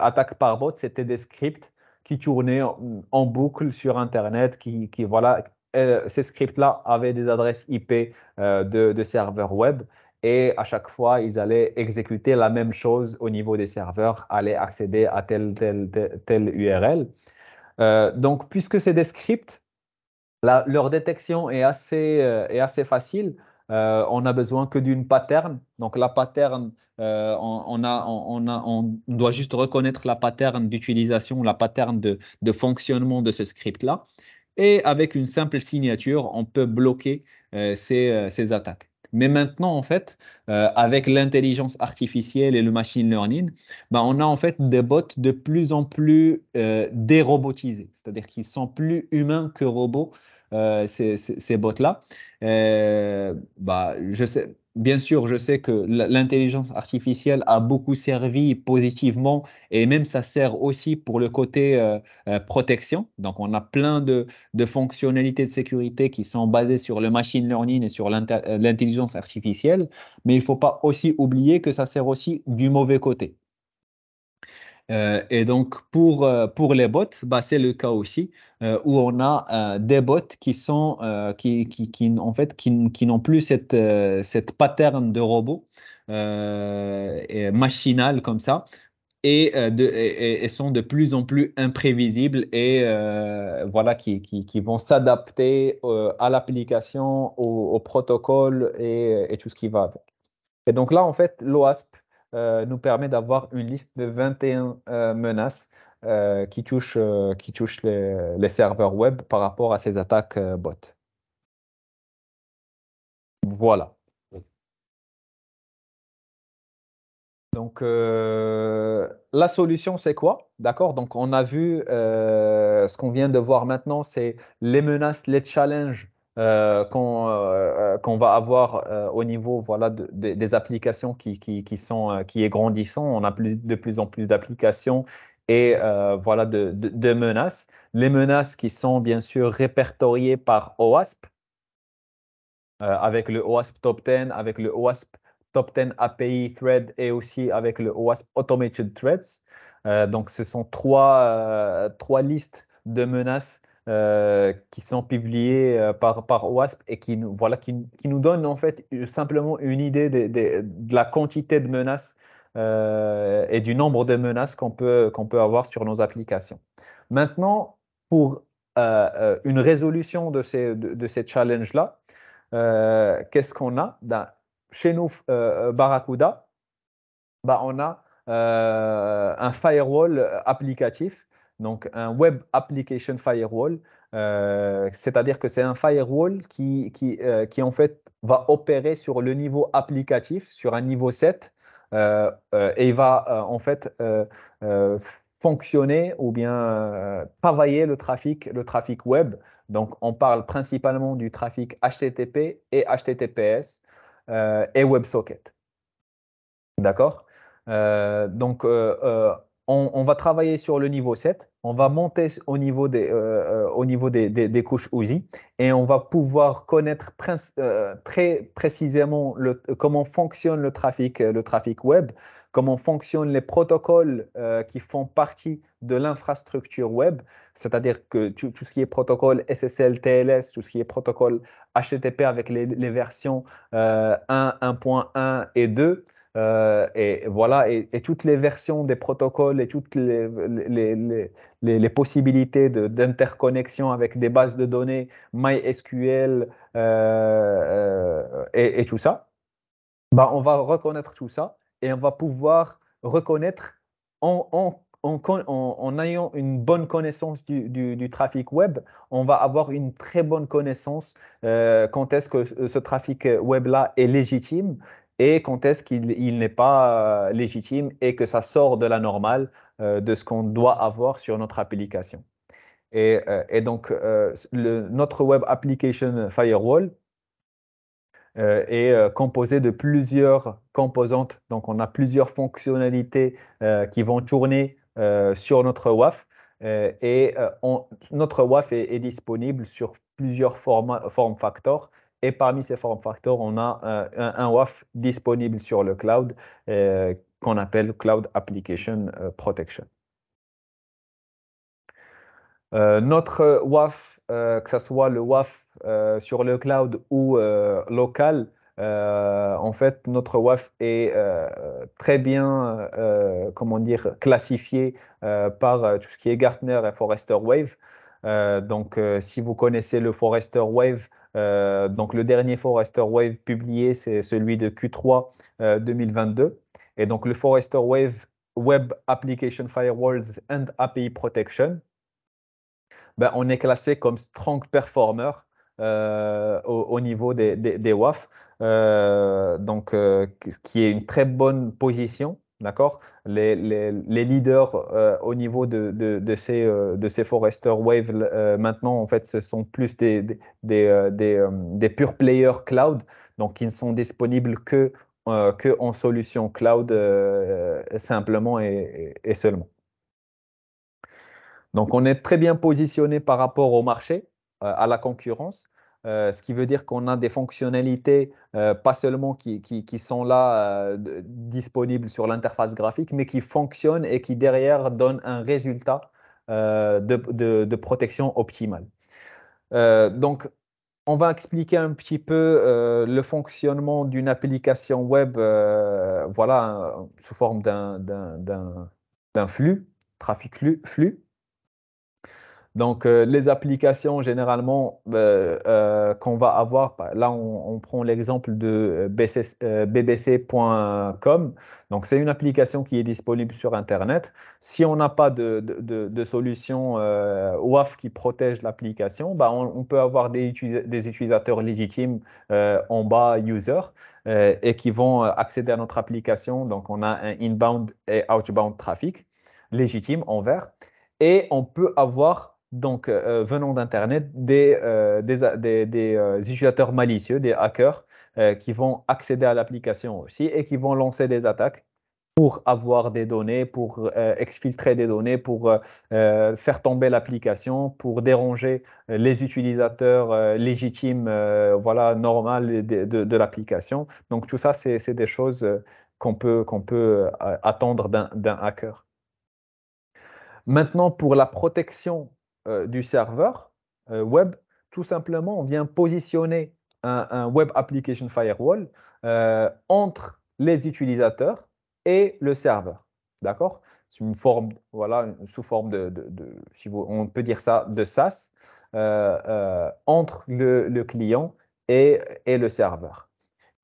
[SPEAKER 1] attaque par bot, c'était des scripts qui tournaient en boucle sur Internet, ces scripts-là avaient des adresses IP de serveurs web et à chaque fois, ils allaient exécuter la même chose au niveau des serveurs, aller accéder à telle URL. Donc, puisque c'est des scripts, leur détection est assez facile. On a besoin que d'une pattern. Donc, la pattern, on doit juste reconnaître la pattern d'utilisation, la pattern de fonctionnement de ce script-là. Et avec une simple signature, on peut bloquer ces attaques. Mais maintenant, en fait, avec l'intelligence artificielle et le machine learning, ben, on a en fait des bots de plus en plus dérobotisés, c'est-à-dire qu'ils sont plus humains que robots, ces bots-là. Bah, je sais, bien sûr, je sais que l'intelligence artificielle a beaucoup servi positivement et même ça sert aussi pour le côté protection. Donc, on a plein de fonctionnalités de sécurité qui sont basées sur le machine learning et sur l'intelligence artificielle, mais il ne faut pas aussi oublier que ça sert aussi du mauvais côté. Et donc, pour les bots, bah, c'est le cas aussi, où on a des bots qui sont, en fait, qui n'ont plus cette pattern de robot et machinal comme ça, et sont de plus en plus imprévisibles et voilà, qui vont s'adapter à l'application, au protocole et tout ce qui va avec. Et donc là, en fait, l'OASP nous permet d'avoir une liste de 21 menaces qui touchent les serveurs web par rapport à ces attaques bot. Voilà. Donc, la solution, c'est quoi? D'accord? Donc, on a vu ce qu'on vient de voir maintenant, c'est les menaces, les challenges qu'on va avoir au niveau voilà, des applications qui est grandissant. On a de plus en plus d'applications et voilà, de menaces. Les menaces qui sont bien sûr répertoriées par OWASP, avec le OWASP Top 10, avec le OWASP Top 10 API Thread et aussi avec le OWASP Automated Threads. Donc, ce sont trois listes de menaces qui sont publiées par OWASP et voilà, qui nous donnent en fait simplement une idée de la quantité de menaces et du nombre de menaces qu'on peut avoir sur nos applications. Maintenant, pour une résolution de ces challenges-là, qu'est-ce qu'on a? Ben, chez nous, Barracuda, ben, on a un firewall applicatif, donc un Web Application Firewall. C'est-à-dire que c'est un firewall qui en fait va opérer sur le niveau applicatif, sur un niveau 7, et il va en fait euh, fonctionner ou bien travailler le trafic web. Donc, on parle principalement du trafic HTTP et HTTPS et WebSocket. D'accord? Donc, on va travailler sur le niveau 7. On va monter au niveau des couches OSI et on va pouvoir connaître très précisément comment fonctionne le trafic web, comment fonctionnent les protocoles qui font partie de l'infrastructure web, c'est-à-dire que tout ce qui est protocole SSL, TLS, tout ce qui est protocole HTTP avec les versions 1, 1.1 et 2. Et voilà, et toutes les versions des protocoles et toutes les possibilités d'interconnexion avec des bases de données, MySQL et tout ça, bah, on va reconnaître tout ça et on va pouvoir reconnaître en ayant une bonne connaissance du trafic web, on va avoir une très bonne connaissance quand est-ce que ce trafic web-là est légitime et quand est-ce qu'il n'est pas légitime et que ça sort de la normale de ce qu'on doit avoir sur notre application. Et donc, notre Web Application Firewall, est composé de plusieurs composantes. Donc, on a plusieurs fonctionnalités qui vont tourner sur notre WAF. Notre WAF est disponible sur plusieurs formes factors. Et parmi ces formes factors, on a un WAF disponible sur le cloud qu'on appelle Cloud Application Protection. Notre WAF, que ce soit le WAF sur le cloud ou local, en fait, notre WAF est très bien, comment dire, classifié par tout ce qui est Gartner et Forrester Wave. Donc, si vous connaissez le Forrester Wave, donc le dernier Forrester Wave publié, c'est celui de Q3 2022. Et donc, le Forrester Wave Web Application Firewalls and API Protection, ben, on est classé comme strong performer au niveau des WAF, donc qui est une très bonne position D'accord? Les leaders au niveau de ces Forrester Wave, maintenant, en fait, ce sont plus des pure players cloud, donc qui ne sont disponibles que en solution cloud simplement et seulement. Donc, on est très bien positionné par rapport au marché, à la concurrence, ce qui veut dire qu'on a des fonctionnalités, pas seulement qui sont là, disponibles sur l'interface graphique, mais qui fonctionnent et qui derrière donnent un résultat de protection optimale. Donc, on va expliquer un petit peu le fonctionnement d'une application web, voilà, sous forme d'un flux, trafic flux. Donc, les applications, généralement, qu'on va avoir, là, on prend l'exemple de bbc.com. Donc, c'est une application qui est disponible sur Internet. Si on n'a pas de solution WAF qui protège l'application, bah, on peut avoir des utilisateurs légitimes en bas, user, et qui vont accéder à notre application. Donc, on a un inbound et outbound trafic légitime en vert. Et on peut avoir, donc, venant d'Internet, des utilisateurs malicieux, des hackers, qui vont accéder à l'application aussi et qui vont lancer des attaques pour avoir des données, pour exfiltrer des données, pour faire tomber l'application, pour déranger les utilisateurs légitimes, voilà, normales de l'application. Donc, tout ça, c'est des choses qu'on peut attendre d'un hacker. Maintenant, pour la protection du serveur web, tout simplement, on vient positionner un Web Application Firewall entre les utilisateurs et le serveur. D'accord? C'est une forme, voilà, sous forme si on peut dire ça, de SaaS entre le client et le serveur.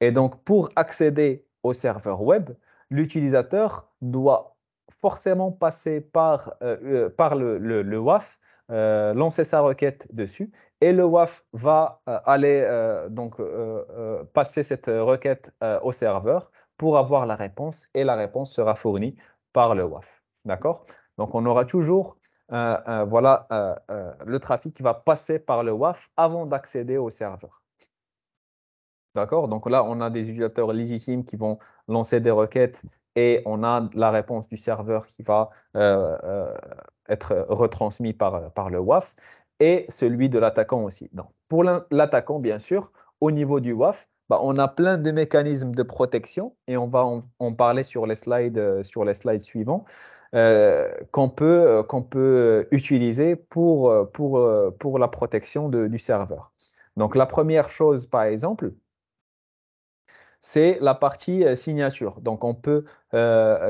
[SPEAKER 1] Et donc, pour accéder au serveur web, l'utilisateur doit forcément passer par le WAF, lancer sa requête dessus, et le WAF va aller donc passer cette requête au serveur pour avoir la réponse, et la réponse sera fournie par le WAF. D'accord? Donc, on aura toujours voilà, le trafic qui va passer par le WAF avant d'accéder au serveur. D'accord? Donc là, on a des utilisateurs légitimes qui vont lancer des requêtes et on a la réponse du serveur qui va être retransmis par le WAF et celui de l'attaquant aussi. Donc, pour l'attaquant, bien sûr, au niveau du WAF, bah, on a plein de mécanismes de protection et on va en parler sur les slides suivants. Qu'on peut utiliser pour la protection du serveur. Donc, la première chose, par exemple, c'est la partie signature. Donc, on peut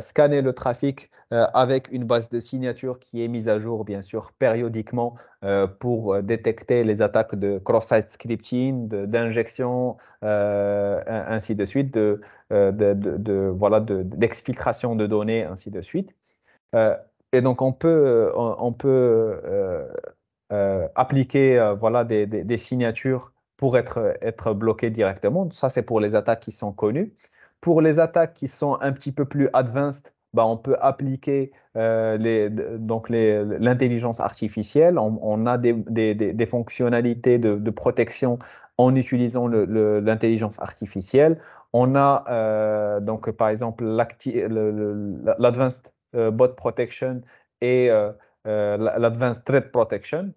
[SPEAKER 1] scanner le trafic avec une base de signature qui est mise à jour, bien sûr, périodiquement pour détecter les attaques de cross-site scripting, d'injection, ainsi de suite, voilà, d'exfiltration de données, ainsi de suite. Et donc, on peut appliquer voilà, des signatures pour être bloqué directement. Ça, c'est pour les attaques qui sont connues. Pour les attaques qui sont un petit peu plus advanced, bah, on peut appliquer donc l'intelligence artificielle. On a des fonctionnalités de protection en utilisant l'intelligence artificielle. On a donc par exemple l'Advanced Bot Protection et l'Advanced Threat Protection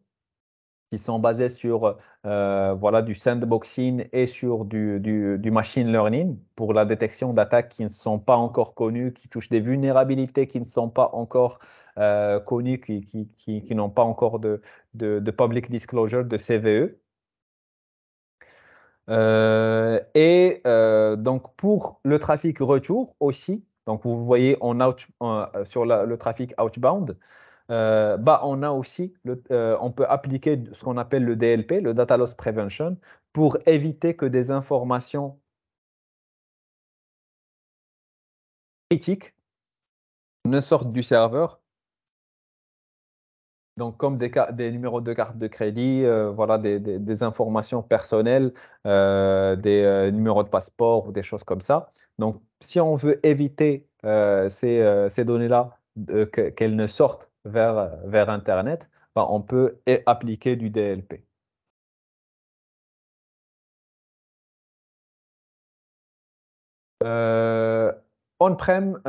[SPEAKER 1] qui sont basés sur voilà, du sandboxing et sur du machine learning pour la détection d'attaques qui ne sont pas encore connues, qui touchent des vulnérabilités qui ne sont pas encore connues, qui n'ont pas encore de public disclosure, de CVE. Donc, pour le trafic retour aussi, donc vous voyez sur le trafic outbound, bah, on a aussi, on peut appliquer ce qu'on appelle le DLP, le Data Loss Prevention, pour éviter que des informations critiques ne sortent du serveur. Donc, comme des numéros de carte de crédit, voilà, des informations personnelles, des numéros de passeport ou des choses comme ça. Donc, si on veut éviter ces données-là, qu'elles ne sortent vers Internet, bah, on peut appliquer du DLP. Euh, On-prem,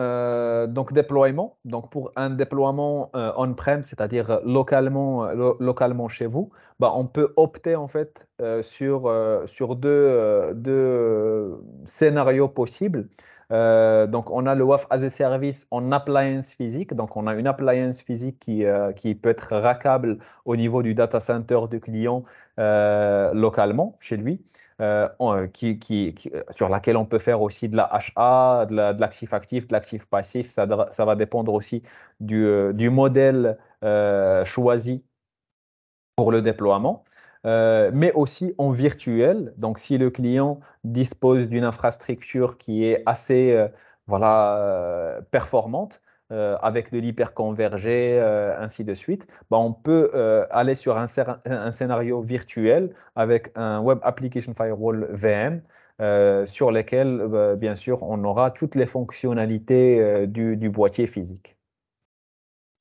[SPEAKER 1] donc déploiement. Donc pour un déploiement on-prem, c'est-à-dire localement chez vous, bah, on peut opter en fait sur deux scénarios possibles. Donc on a le WAF as a service en appliance physique. Donc on a une appliance physique qui peut être rackable au niveau du data center du client localement chez lui sur laquelle on peut faire aussi de la HA, de l'actif actif, de l'actif passif. Ça va dépendre aussi du modèle choisi pour le déploiement, mais aussi en virtuel. Donc, si le client dispose d'une infrastructure qui est assez performante, avec de l'hyperconvergé, ainsi de suite, bah, on peut aller sur un scénario virtuel avec un Web Application Firewall VM. Sur lesquels, bien sûr, on aura toutes les fonctionnalités du boîtier physique.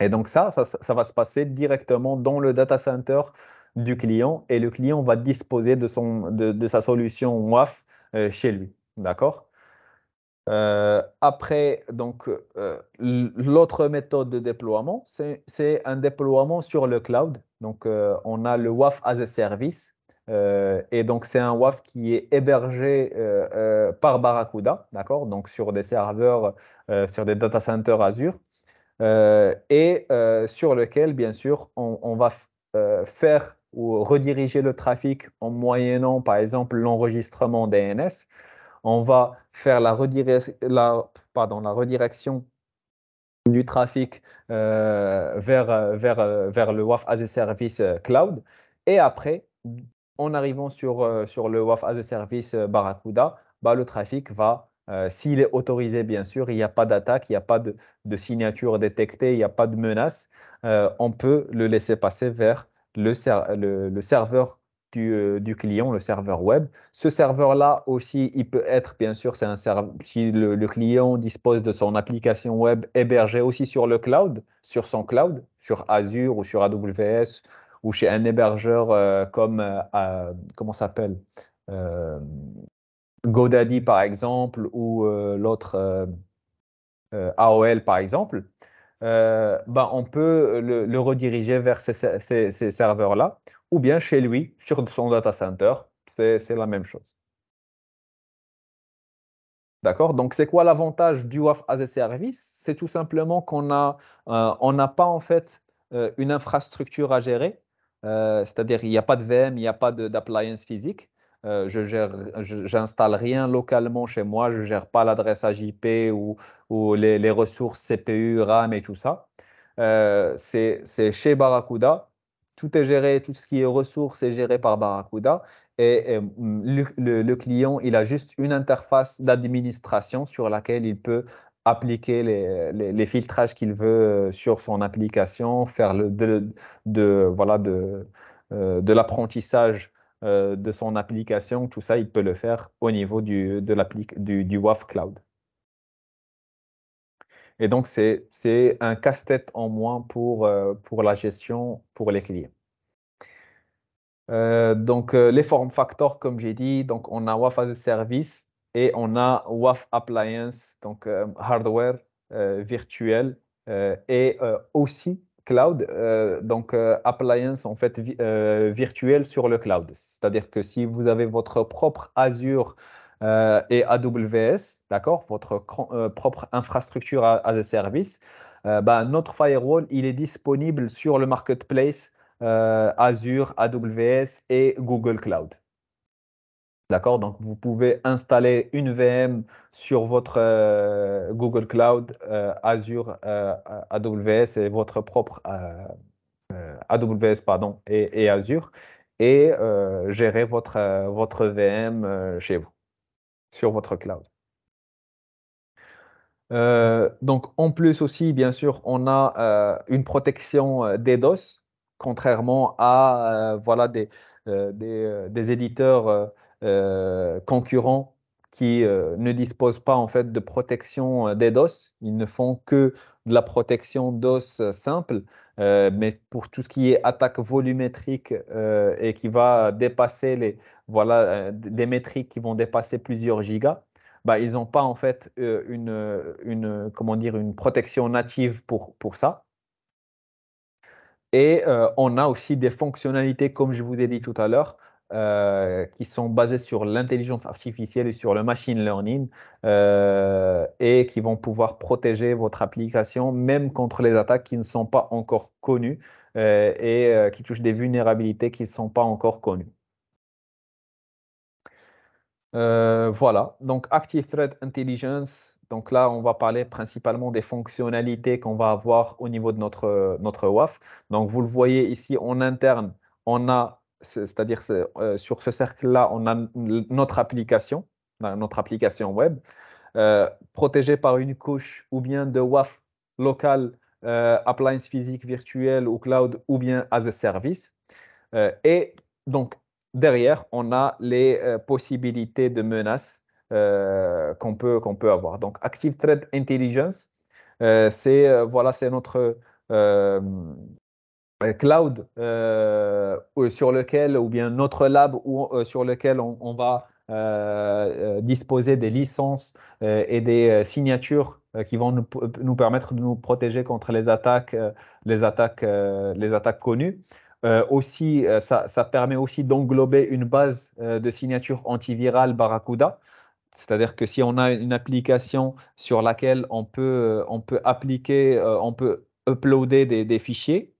[SPEAKER 1] Et donc ça va se passer directement dans le data center du client et le client va disposer de sa solution WAF chez lui. D'accord? Après, donc, l'autre méthode de déploiement, c'est un déploiement sur le cloud. Donc, on a le WAF as a service. Et donc, c'est un WAF qui est hébergé par Barracuda, d'accord? Donc, sur des serveurs, sur des data centers Azure sur lequel, bien sûr, on va faire ou rediriger le trafic en moyennant, par exemple, l'enregistrement DNS. On va faire la redirection du trafic vers le WAF as a Service cloud. Et après, en arrivant sur le WAF as a Service Barracuda, bah, le trafic va, s'il est autorisé, bien sûr, il n'y a pas d'attaque, il n'y a pas de signature détectée, il n'y a pas de menace, on peut le laisser passer vers le serveur du client, le serveur web. Ce serveur-là aussi, il peut être, bien sûr, c'est un serveur, si le client dispose de son application web hébergée aussi sur le cloud, sur son cloud, sur Azure ou sur AWS ou chez un hébergeur comme, comment ça s'appelle? Euh, GoDaddy, par exemple, ou l'autre AOL, par exemple, bah, on peut le rediriger vers ces serveurs-là ou bien chez lui, sur son data center. C'est la même chose. D'accord? Donc, c'est quoi l'avantage du WAF as a Service? C'est tout simplement on n'a pas en fait une infrastructure à gérer. C'est-à-dire, il n'y a pas de VM, il n'y a pas d'appliance physique. J'installe rien localement chez moi. Je gère pas l'adressage IP ou les ressources CPU, RAM et tout ça. C'est chez Barracuda. Tout est géré, tout ce qui est ressources est géré par Barracuda. Le client, il a juste une interface d'administration sur laquelle il peut appliquer les filtrages qu'il veut sur son application, faire voilà, de l'apprentissage de son application. Tout ça, il peut le faire au niveau du WAF Cloud. Et donc, c'est un casse-tête en moins pour la gestion pour les clients. Donc, les form factors, comme j'ai dit, donc on a WAF as a Service et on a WAF Appliance, donc hardware virtuel et aussi cloud, donc appliance en fait virtuel sur le cloud. C'est-à-dire que si vous avez votre propre Azure et AWS, d'accord, votre propre infrastructure as a service, bah, notre firewall, il est disponible sur le marketplace Azure, AWS et Google Cloud. D'accord? Donc, vous pouvez installer une VM sur votre Google Cloud, Azure, AWS et votre propre AWS pardon, et Azure et gérer votre VM chez vous, sur votre cloud. Donc, en plus aussi, bien sûr, on a une protection DDoS, contrairement à voilà, des éditeurs concurrents qui ne disposent pas en fait de protection DDoS. Ils ne font que de la protection DOS simple, mais pour tout ce qui est attaque volumétrique et qui va dépasser voilà, des métriques qui vont dépasser plusieurs gigas, bah, ils n'ont pas en fait comment dire, une protection native pour ça. Et on a aussi des fonctionnalités, comme je vous ai dit tout à l'heure, qui sont basées sur l'intelligence artificielle et sur le machine learning et qui vont pouvoir protéger votre application même contre les attaques qui ne sont pas encore connues et qui touchent des vulnérabilités qui ne sont pas encore connues. Voilà, donc Active Threat Intelligence. Donc là, on va parler principalement des fonctionnalités qu'on va avoir au niveau de notre WAF. Donc vous le voyez ici en interne, on a, c'est-à-dire sur ce cercle-là, on a notre application web, protégée par une couche ou bien de WAF local, appliance physique, virtuelle ou cloud ou bien as a service. Et donc, derrière, on a les possibilités de menaces qu'on peut avoir. Donc, Active Threat Intelligence, voilà, c'est notre cloud sur lequel, ou bien notre lab sur lequel on va disposer des licences et des signatures qui vont nous permettre de nous protéger contre les attaques connues. Aussi, ça permet aussi d'englober une base de signatures antivirales Barracuda. C'est-à-dire que si on a une application sur laquelle on peut appliquer, on peut uploader des fichiers,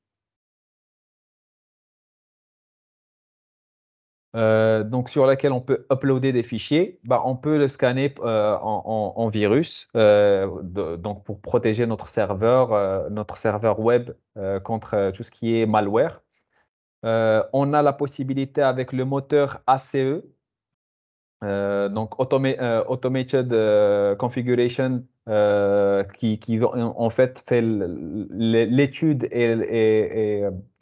[SPEAKER 1] donc sur laquelle on peut uploader des fichiers, bah, on peut le scanner en virus, donc pour protéger notre serveur web contre tout ce qui est malware. On a la possibilité avec le moteur ACE, donc Automated Configuration, qui en fait fait l'étude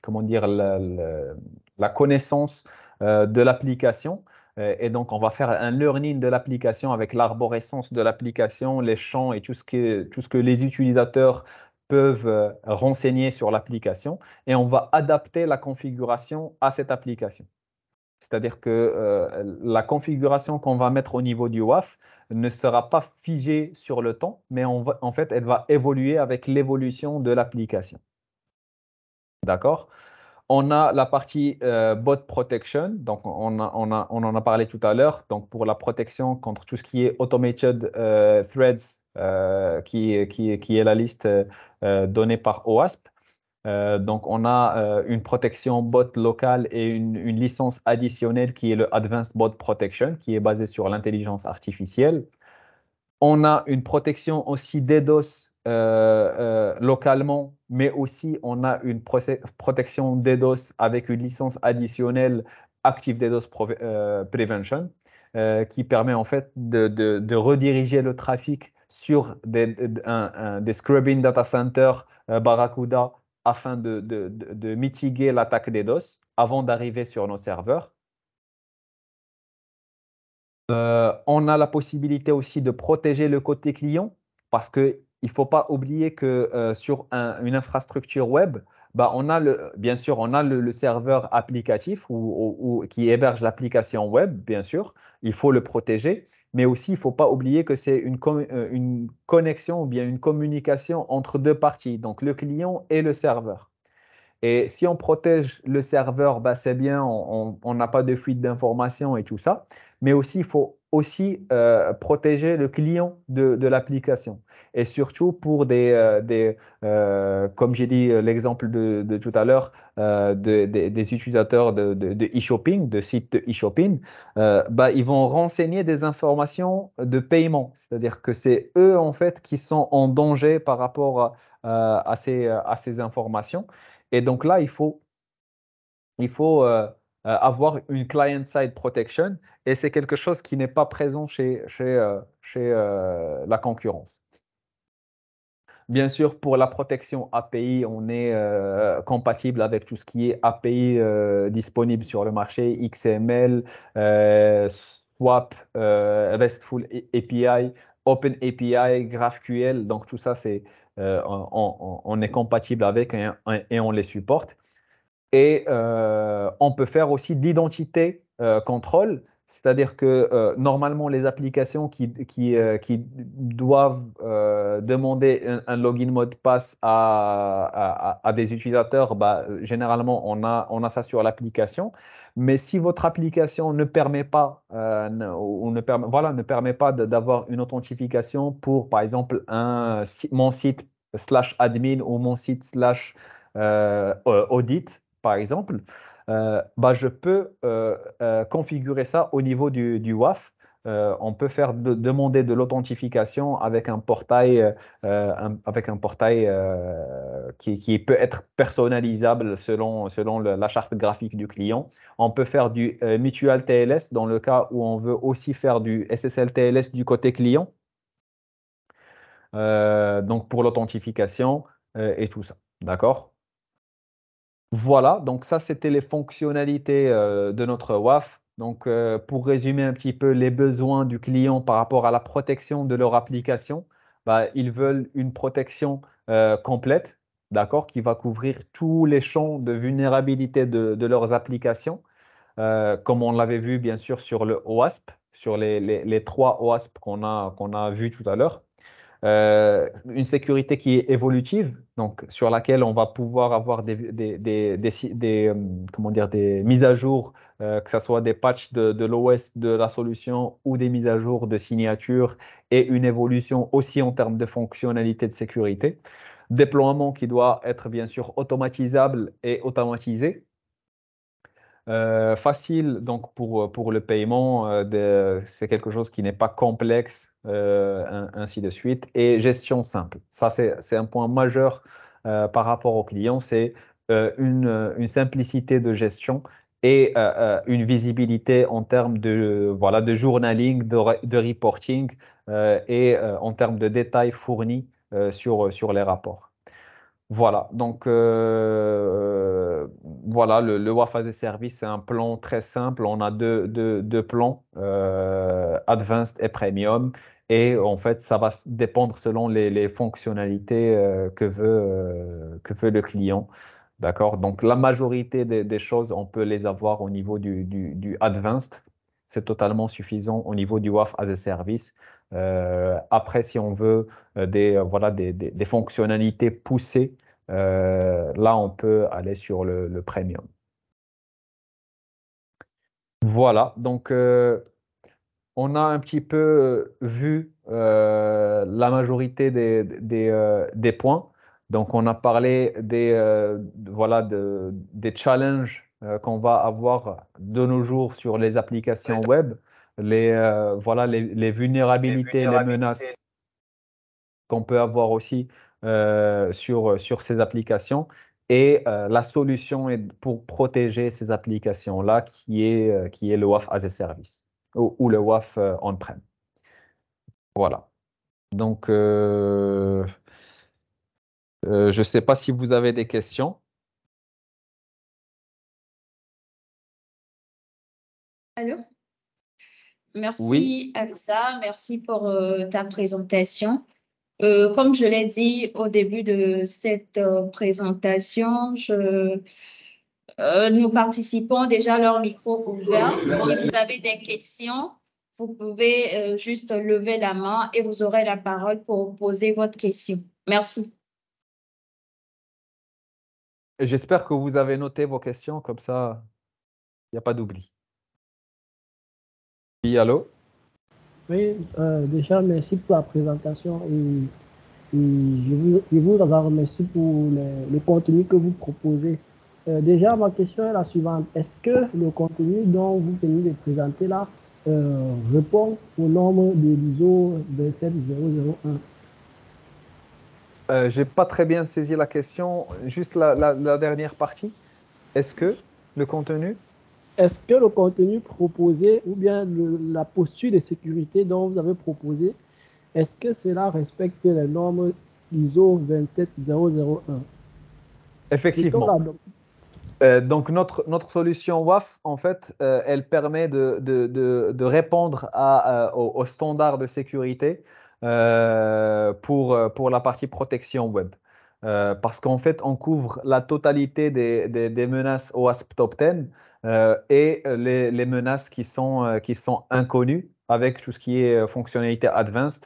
[SPEAKER 1] comment dire, la connaissance de l'application. Et donc, on va faire un learning de l'application avec l'arborescence de l'application, les champs et tout ce que les utilisateurs peuvent renseigner sur l'application. Et on va adapter la configuration à cette application. C'est-à-dire que la configuration qu'on va mettre au niveau du WAF ne sera pas figée sur le temps, mais en fait, elle va évoluer avec l'évolution de l'application. D'accord? On a la partie bot protection, donc on en a parlé tout à l'heure, donc pour la protection contre tout ce qui est automated threads, qui est la liste donnée par OWASP. Donc, on a une protection bot locale et une licence additionnelle qui est le Advanced Bot Protection, qui est basée sur l'intelligence artificielle. On a une protection aussi DDoS localement, mais aussi on a une protection DDoS avec une licence additionnelle Active DDoS Prevention, qui permet en fait de rediriger le trafic sur des scrubbing data centers Barracuda afin de mitiguer l'attaque DDoS avant d'arriver sur nos serveurs. On a la possibilité aussi de protéger le côté client parce qu'il ne faut pas oublier que sur une infrastructure web, bah, bien sûr, on a le serveur applicatif qui héberge l'application web, bien sûr, il faut le protéger, mais aussi il ne faut pas oublier que c'est une connexion ou bien une communication entre deux parties, donc le client et le serveur. Et si on protège le serveur, bah, c'est bien, on n'a pas de fuite d'informations et tout ça. Mais aussi, il faut aussi protéger le client de l'application. Et surtout pour comme j'ai dit l'exemple de tout à l'heure, des utilisateurs de e-shopping, de sites de e-shopping, bah, ils vont renseigner des informations de paiement. C'est-à-dire que c'est eux, en fait, qui sont en danger par rapport à ces informations. Et donc là, il faut avoir une client-side protection et c'est quelque chose qui n'est pas présent chez la concurrence. Bien sûr, pour la protection API, on est compatible avec tout ce qui est API disponible sur le marché, XML, SWAP, RESTful API, Open API, GraphQL. Donc, tout ça, on est compatible avec et on les supporte. Et on peut faire aussi d'identité contrôle, c'est-à-dire que normalement, les applications qui doivent demander un login mot de passe à des utilisateurs, bah, généralement, on a ça sur l'application. Mais si votre application ne permet pas, ou voilà, ne permet pas d'avoir une authentification pour, par exemple, mon site slash admin ou mon site slash audit, par exemple, bah, je peux configurer ça au niveau du WAF. On peut faire demander de l'authentification avec un portail qui peut être personnalisable selon la charte graphique du client. On peut faire du mutual TLS dans le cas où on veut aussi faire du SSL TLS du côté client, donc pour l'authentification et tout ça. D'accord? Voilà, donc ça, c'était les fonctionnalités de notre WAF. Donc, pour résumer un petit peu les besoins du client par rapport à la protection de leur application, bah, ils veulent une protection complète, d'accord, qui va couvrir tous les champs de vulnérabilité de leurs applications, comme on l'avait vu bien sûr sur le OWASP, sur les trois OWASP qu'on a vus tout à l'heure. Une sécurité qui est évolutive, donc sur laquelle on va pouvoir avoir comment dire, des mises à jour, que ce soit des patchs de l'OS de la solution ou des mises à jour de signature et une évolution aussi en termes de fonctionnalité de sécurité. Déploiement qui doit être bien sûr automatisable et automatisé. Facile donc pour le paiement, c'est quelque chose qui n'est pas complexe, ainsi de suite. Et gestion simple. Ça, c'est un point majeur par rapport au client, c'est une simplicité de gestion et une visibilité en termes voilà, de journaling, de reporting et en termes de détails fournis sur les rapports. Voilà, donc voilà, le WAF as a Service, c'est un plan très simple. On a deux plans, Advanced et Premium. Et en fait, ça va dépendre selon les fonctionnalités que veut le client. D'accord? Donc, la majorité des choses, on peut les avoir au niveau du Advanced. C'est totalement suffisant au niveau du WAF as a Service. Après, si on veut voilà, des fonctionnalités poussées, là, on peut aller sur le premium. Voilà, donc on a un petit peu vu la majorité des points. Donc, on a parlé voilà, des challenges qu'on va avoir de nos jours sur les applications web, voilà, les vulnérabilités, les menaces qu'on peut avoir aussi sur ces applications et la solution est pour protéger ces applications-là qui est le WAF as a Service ou le WAF on-prem. Voilà. Donc, je ne sais pas si vous avez des questions.
[SPEAKER 2] Allô?
[SPEAKER 1] Oui,
[SPEAKER 2] Merci, Hamza. Merci pour ta présentation. Comme je l'ai dit au début de cette présentation, nous participons déjà à leur micro ouvert. Si vous avez des questions, vous pouvez juste lever la main et vous aurez la parole pour poser votre question. Merci.
[SPEAKER 1] j'espère que vous avez noté vos questions, comme ça, il n'y a pas d'oubli. Oui, allô?
[SPEAKER 3] Oui, déjà, merci pour la présentation et je vous en remercie pour le contenu que vous proposez. Déjà, ma question est la suivante. Est-ce que le contenu dont vous venez de présenter là répond aux normes de l'ISO 27001?
[SPEAKER 1] J'ai pas très bien saisi la question, juste la dernière partie. Est-ce que le contenu?
[SPEAKER 3] Est-ce que le contenu proposé ou bien la posture de sécurité dont vous avez proposé, est-ce que cela respecte les normes ISO 27001? Peut-on
[SPEAKER 1] Effectivement.
[SPEAKER 3] l'adopter?
[SPEAKER 1] Donc, notre solution WAF, en fait, elle permet de répondre aux standards de sécurité pour la partie protection web. Parce qu'en fait, on couvre la totalité des menaces OWASP Top 10 et les menaces qui sont inconnues avec tout ce qui est fonctionnalité advanced.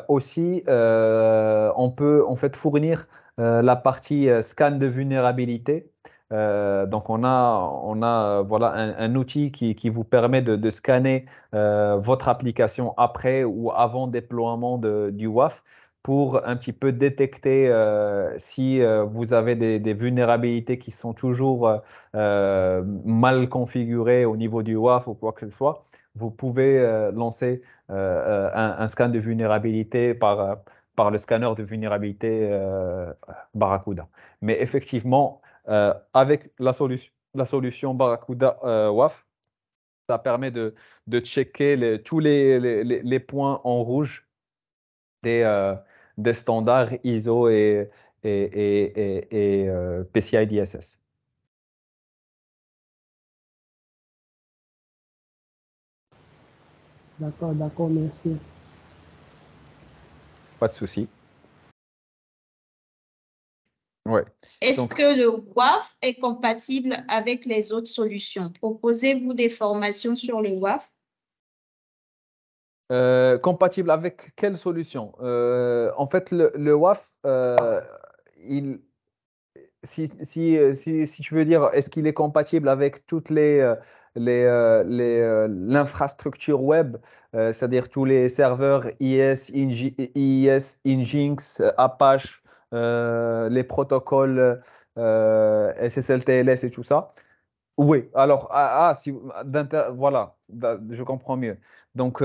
[SPEAKER 1] Aussi, on peut en fait fournir la partie scan de vulnérabilité. Donc, on a voilà, un outil qui vous permet de scanner votre application après ou avant déploiement du WAF pour un petit peu détecter si vous avez des vulnérabilités qui sont toujours mal configurées au niveau du WAF ou quoi que ce soit. Vous pouvez lancer un scan de vulnérabilité par le scanner de vulnérabilité Barracuda. Mais effectivement, avec la solution Barracuda WAF, ça permet de checker tous les points en rouge des standards ISO et PCI DSS.
[SPEAKER 3] D'accord, merci.
[SPEAKER 1] Pas de souci. Ouais.
[SPEAKER 2] Est-ce
[SPEAKER 1] Donc,
[SPEAKER 2] que le WAF est compatible avec les autres solutions? Proposez-vous des formations sur le WAF?
[SPEAKER 1] compatible avec quelle solution? En fait, le WAF, il, si tu veux dire, est-ce qu'il est compatible avec toutes l'infrastructure web, c'est-à-dire tous les serveurs IIS, Nginx, Apache, les protocoles SSL, TLS et tout ça? Oui, alors, voilà, je comprends mieux. Donc,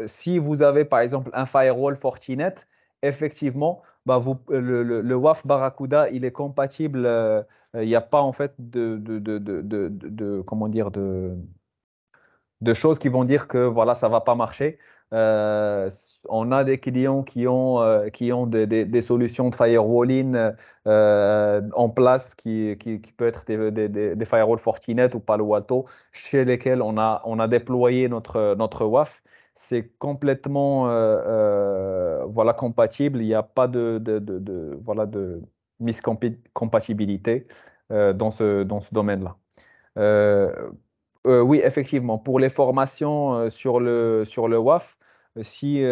[SPEAKER 1] si vous avez par exemple un firewall Fortinet, effectivement, bah, le WAF Barracuda, il est compatible. Il n'y a pas en fait comment dire, de choses qui vont dire que voilà, ça va pas marcher. On a des clients qui ont des solutions de firewalling en place qui peut être des firewalls Fortinet ou Palo Alto chez lesquels on a déployé notre WAF. C'est complètement voilà, compatible. Il n'y a pas voilà, de miscompatibilité dans ce domaine-là. Euh, oui, effectivement. Pour les formations sur le WAF, si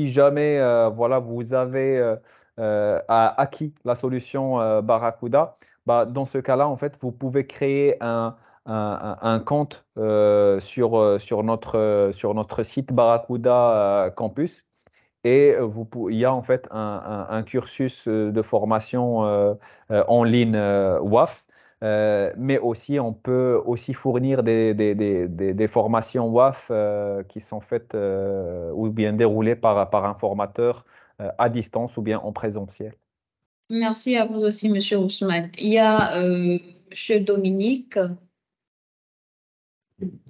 [SPEAKER 1] jamais voilà, vous avez acquis la solution Barracuda, bah, dans ce cas-là, en fait, vous pouvez créer un compte sur notre site Barracuda Campus. Et il y a en fait un cursus de formation en ligne WAF, mais aussi on peut aussi fournir des formations WAF qui sont faites ou bien déroulées par un formateur à distance ou bien en présentiel.
[SPEAKER 2] Merci à vous aussi, Monsieur Ousmane. Il y a Monsieur Dominique.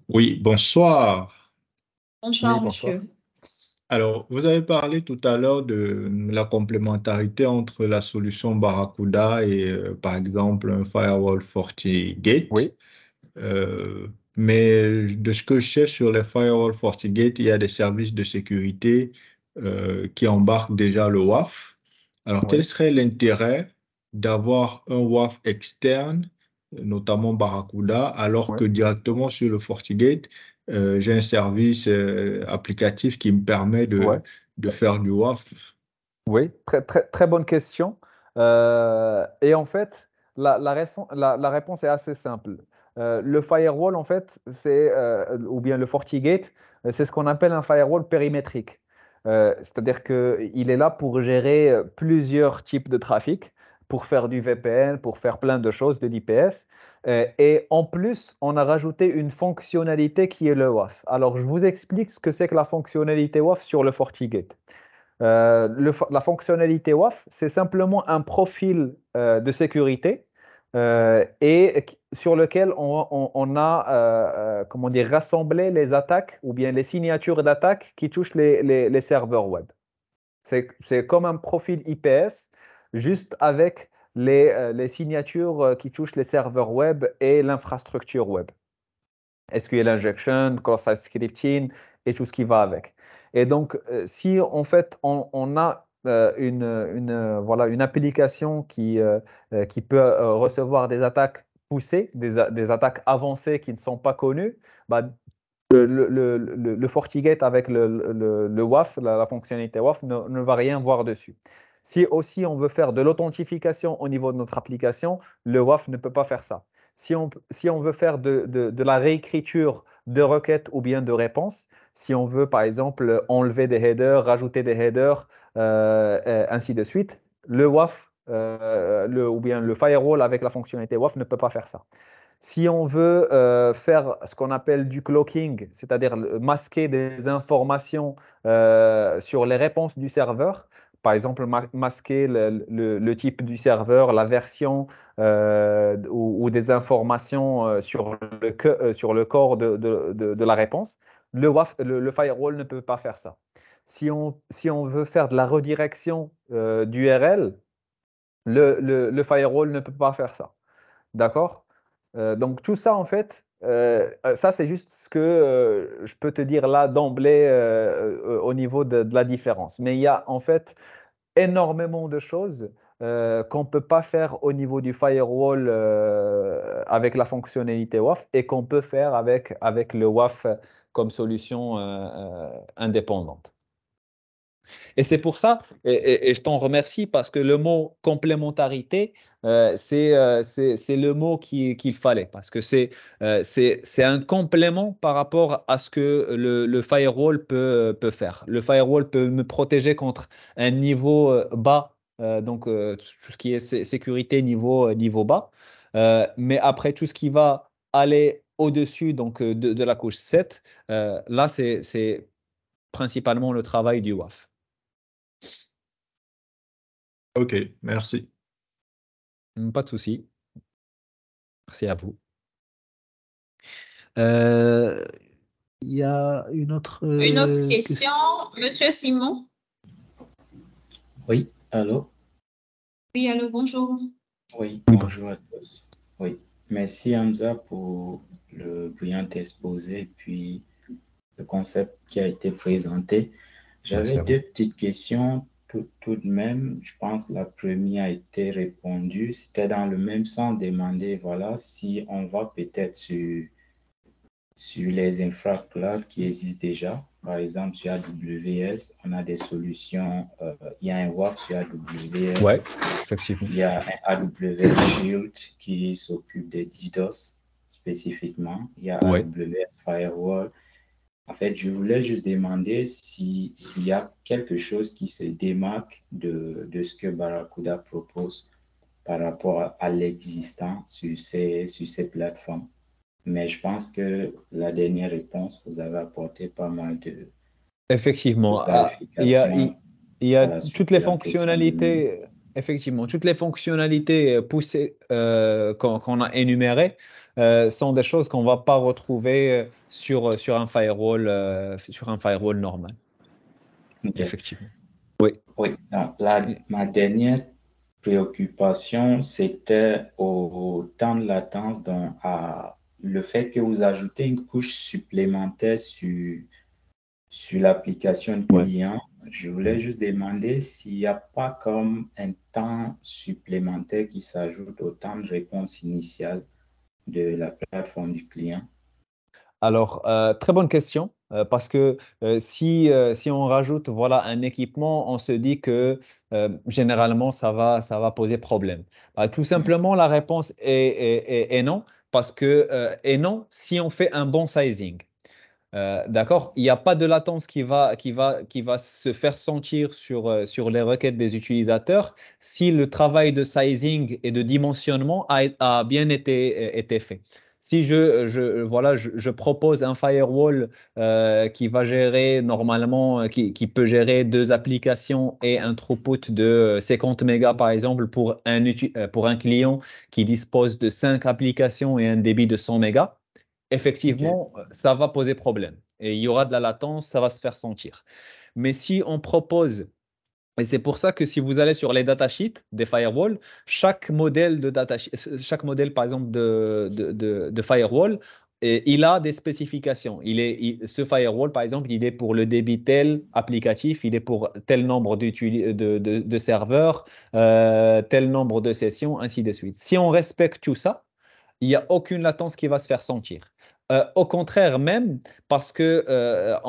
[SPEAKER 4] Oui, bonsoir.
[SPEAKER 1] Oui,
[SPEAKER 2] Bonsoir,
[SPEAKER 1] bonsoir.
[SPEAKER 2] monsieur.
[SPEAKER 4] Alors, vous avez parlé tout à l'heure de la complémentarité entre la solution Barracuda et, par exemple, un firewall FortiGate.
[SPEAKER 1] Oui,
[SPEAKER 4] Euh, mais de ce que je sais sur les firewalls FortiGate, il y a des services de sécurité qui embarquent déjà le WAF. Alors, quel
[SPEAKER 1] oui,
[SPEAKER 4] serait l'intérêt d'avoir un WAF externe, notamment Barracuda, alors
[SPEAKER 1] oui.
[SPEAKER 4] que directement sur le FortiGate, j'ai un service applicatif qui me permet
[SPEAKER 1] Ouais.
[SPEAKER 4] de faire du WAF?
[SPEAKER 1] Oui, très bonne question. Et en fait, la réponse est assez simple. Le firewall, en fait, ou bien le FortiGate, c'est ce qu'on appelle un firewall périmétrique. C'est-à-dire qu'il est là pour gérer plusieurs types de trafic, pour faire du VPN, pour faire plein de choses, de l'IPS. Et en plus, on a rajouté une fonctionnalité qui est le WAF. Alors, je vous explique ce que c'est que la fonctionnalité WAF sur le FortiGate. La fonctionnalité WAF, c'est simplement un profil de sécurité sur lequel on a comment dire, rassemblé les attaques ou bien les signatures d'attaque qui touchent les serveurs web. C'est comme un profil IPS, juste avec les signatures qui touchent les serveurs web et l'infrastructure web. SQL injection, cross-site scripting et tout ce qui va avec. Et donc, si en fait on a voilà, une application qui peut recevoir des attaques poussées, des attaques avancées qui ne sont pas connues, bah, le FortiGate avec le WAF, la fonctionnalité WAF, ne va rien voir dessus. Si aussi on veut faire de l'authentification au niveau de notre application, le WAF ne peut pas faire ça. Si on veut faire de la réécriture de requêtes ou bien de réponses, si on veut par exemple enlever des headers, rajouter des headers, ainsi de suite, le WAF ou bien le firewall avec la fonctionnalité WAF ne peut pas faire ça. Si on veut faire ce qu'on appelle du cloaking, c'est-à-dire masquer des informations sur les réponses du serveur, par exemple masquer le type du serveur, la version ou des informations sur le corps de la réponse, le firewall ne peut pas faire ça. Si on veut faire de la redirection d'URL, le firewall ne peut pas faire ça. D'accord? Donc tout ça, en fait, ça c'est juste ce que je peux te dire là d'emblée au niveau de la différence. Mais il y a en fait énormément de choses qu'on ne peut pas faire au niveau du firewall avec la fonctionnalité WAF et qu'on peut faire avec le WAF comme solution indépendante. Et c'est pour ça, et je t'en remercie parce que le mot complémentarité, c'est le mot qu'il fallait parce que c'est un complément par rapport à ce que le firewall peut faire. Le firewall peut me protéger contre un niveau bas, donc tout ce qui est sécurité niveau bas. Mais après, tout ce qui va aller au-dessus donc, de la couche 7, là, c'est principalement le travail du WAF.
[SPEAKER 4] OK, merci.
[SPEAKER 1] Pas de souci. Merci à vous.
[SPEAKER 5] Il y a une autre
[SPEAKER 2] question, Monsieur Simon.
[SPEAKER 6] Oui, allô?
[SPEAKER 2] Oui, allô, bonjour.
[SPEAKER 6] Oui, bonjour à tous. Oui, merci Hamza pour le brillant exposé et puis le concept qui a été présenté. J'avais deux petites questions tout de même. Je pense que la première a été répondue. C'était dans le même sens, demander, voilà, si on va peut-être sur les infra cloud qui existent déjà. Par exemple, sur AWS, on a des solutions. Il y a un WAF sur AWS.
[SPEAKER 1] Ouais, effectivement.
[SPEAKER 6] Il y a un AWS Shield qui s'occupe de DDoS spécifiquement. Il y a AWS Firewall. En fait, je voulais juste demander s'il y a quelque chose qui se démarque de ce que Barracuda propose par rapport à l'existant sur ces plateformes. Mais je pense que la dernière réponse, vous avez apporté pas mal de
[SPEAKER 1] Effectivement,
[SPEAKER 6] clarifications.
[SPEAKER 1] Il y a toutes les fonctionnalités, effectivement, toutes les fonctionnalités poussées qu'on a énumérées sont des choses qu'on ne va pas retrouver sur un firewall normal.
[SPEAKER 6] Okay.
[SPEAKER 1] Effectivement. Oui.
[SPEAKER 6] Oui. Donc, ma dernière préoccupation, c'était au temps de latence, donc le fait que vous ajoutez une couche supplémentaire sur l'application client. Je voulais juste demander s'il n'y a pas comme un temps supplémentaire qui s'ajoute au temps de réponse initiale de la plateforme du client.
[SPEAKER 1] Alors, très bonne question, parce que si on rajoute voilà, un équipement, on se dit que généralement, ça va poser problème. Tout simplement, la réponse est non, parce que, et non, si on fait un bon sizing. D'accord? Il n'y a pas de latence qui va se faire sentir sur les requêtes des utilisateurs si le travail de sizing et de dimensionnement a bien été fait. Si je propose un firewall qui va gérer normalement, qui peut gérer 2 applications et un throughput de 50 mégas par exemple pour un client qui dispose de 5 applications et un débit de 100 mégas, effectivement, ça va poser problème. Et il y aura de la latence, ça va se faire sentir. Mais si on propose Et c'est pour ça que si vous allez sur les datasheets des firewalls, chaque modèle par exemple de firewall, il a des spécifications. Ce firewall, par exemple, il est pour le débit tel applicatif, il est pour tel nombre de serveurs, tel nombre de sessions, ainsi de suite. Si on respecte tout ça, il n'y a aucune latence qui va se faire sentir. Au contraire même, parce que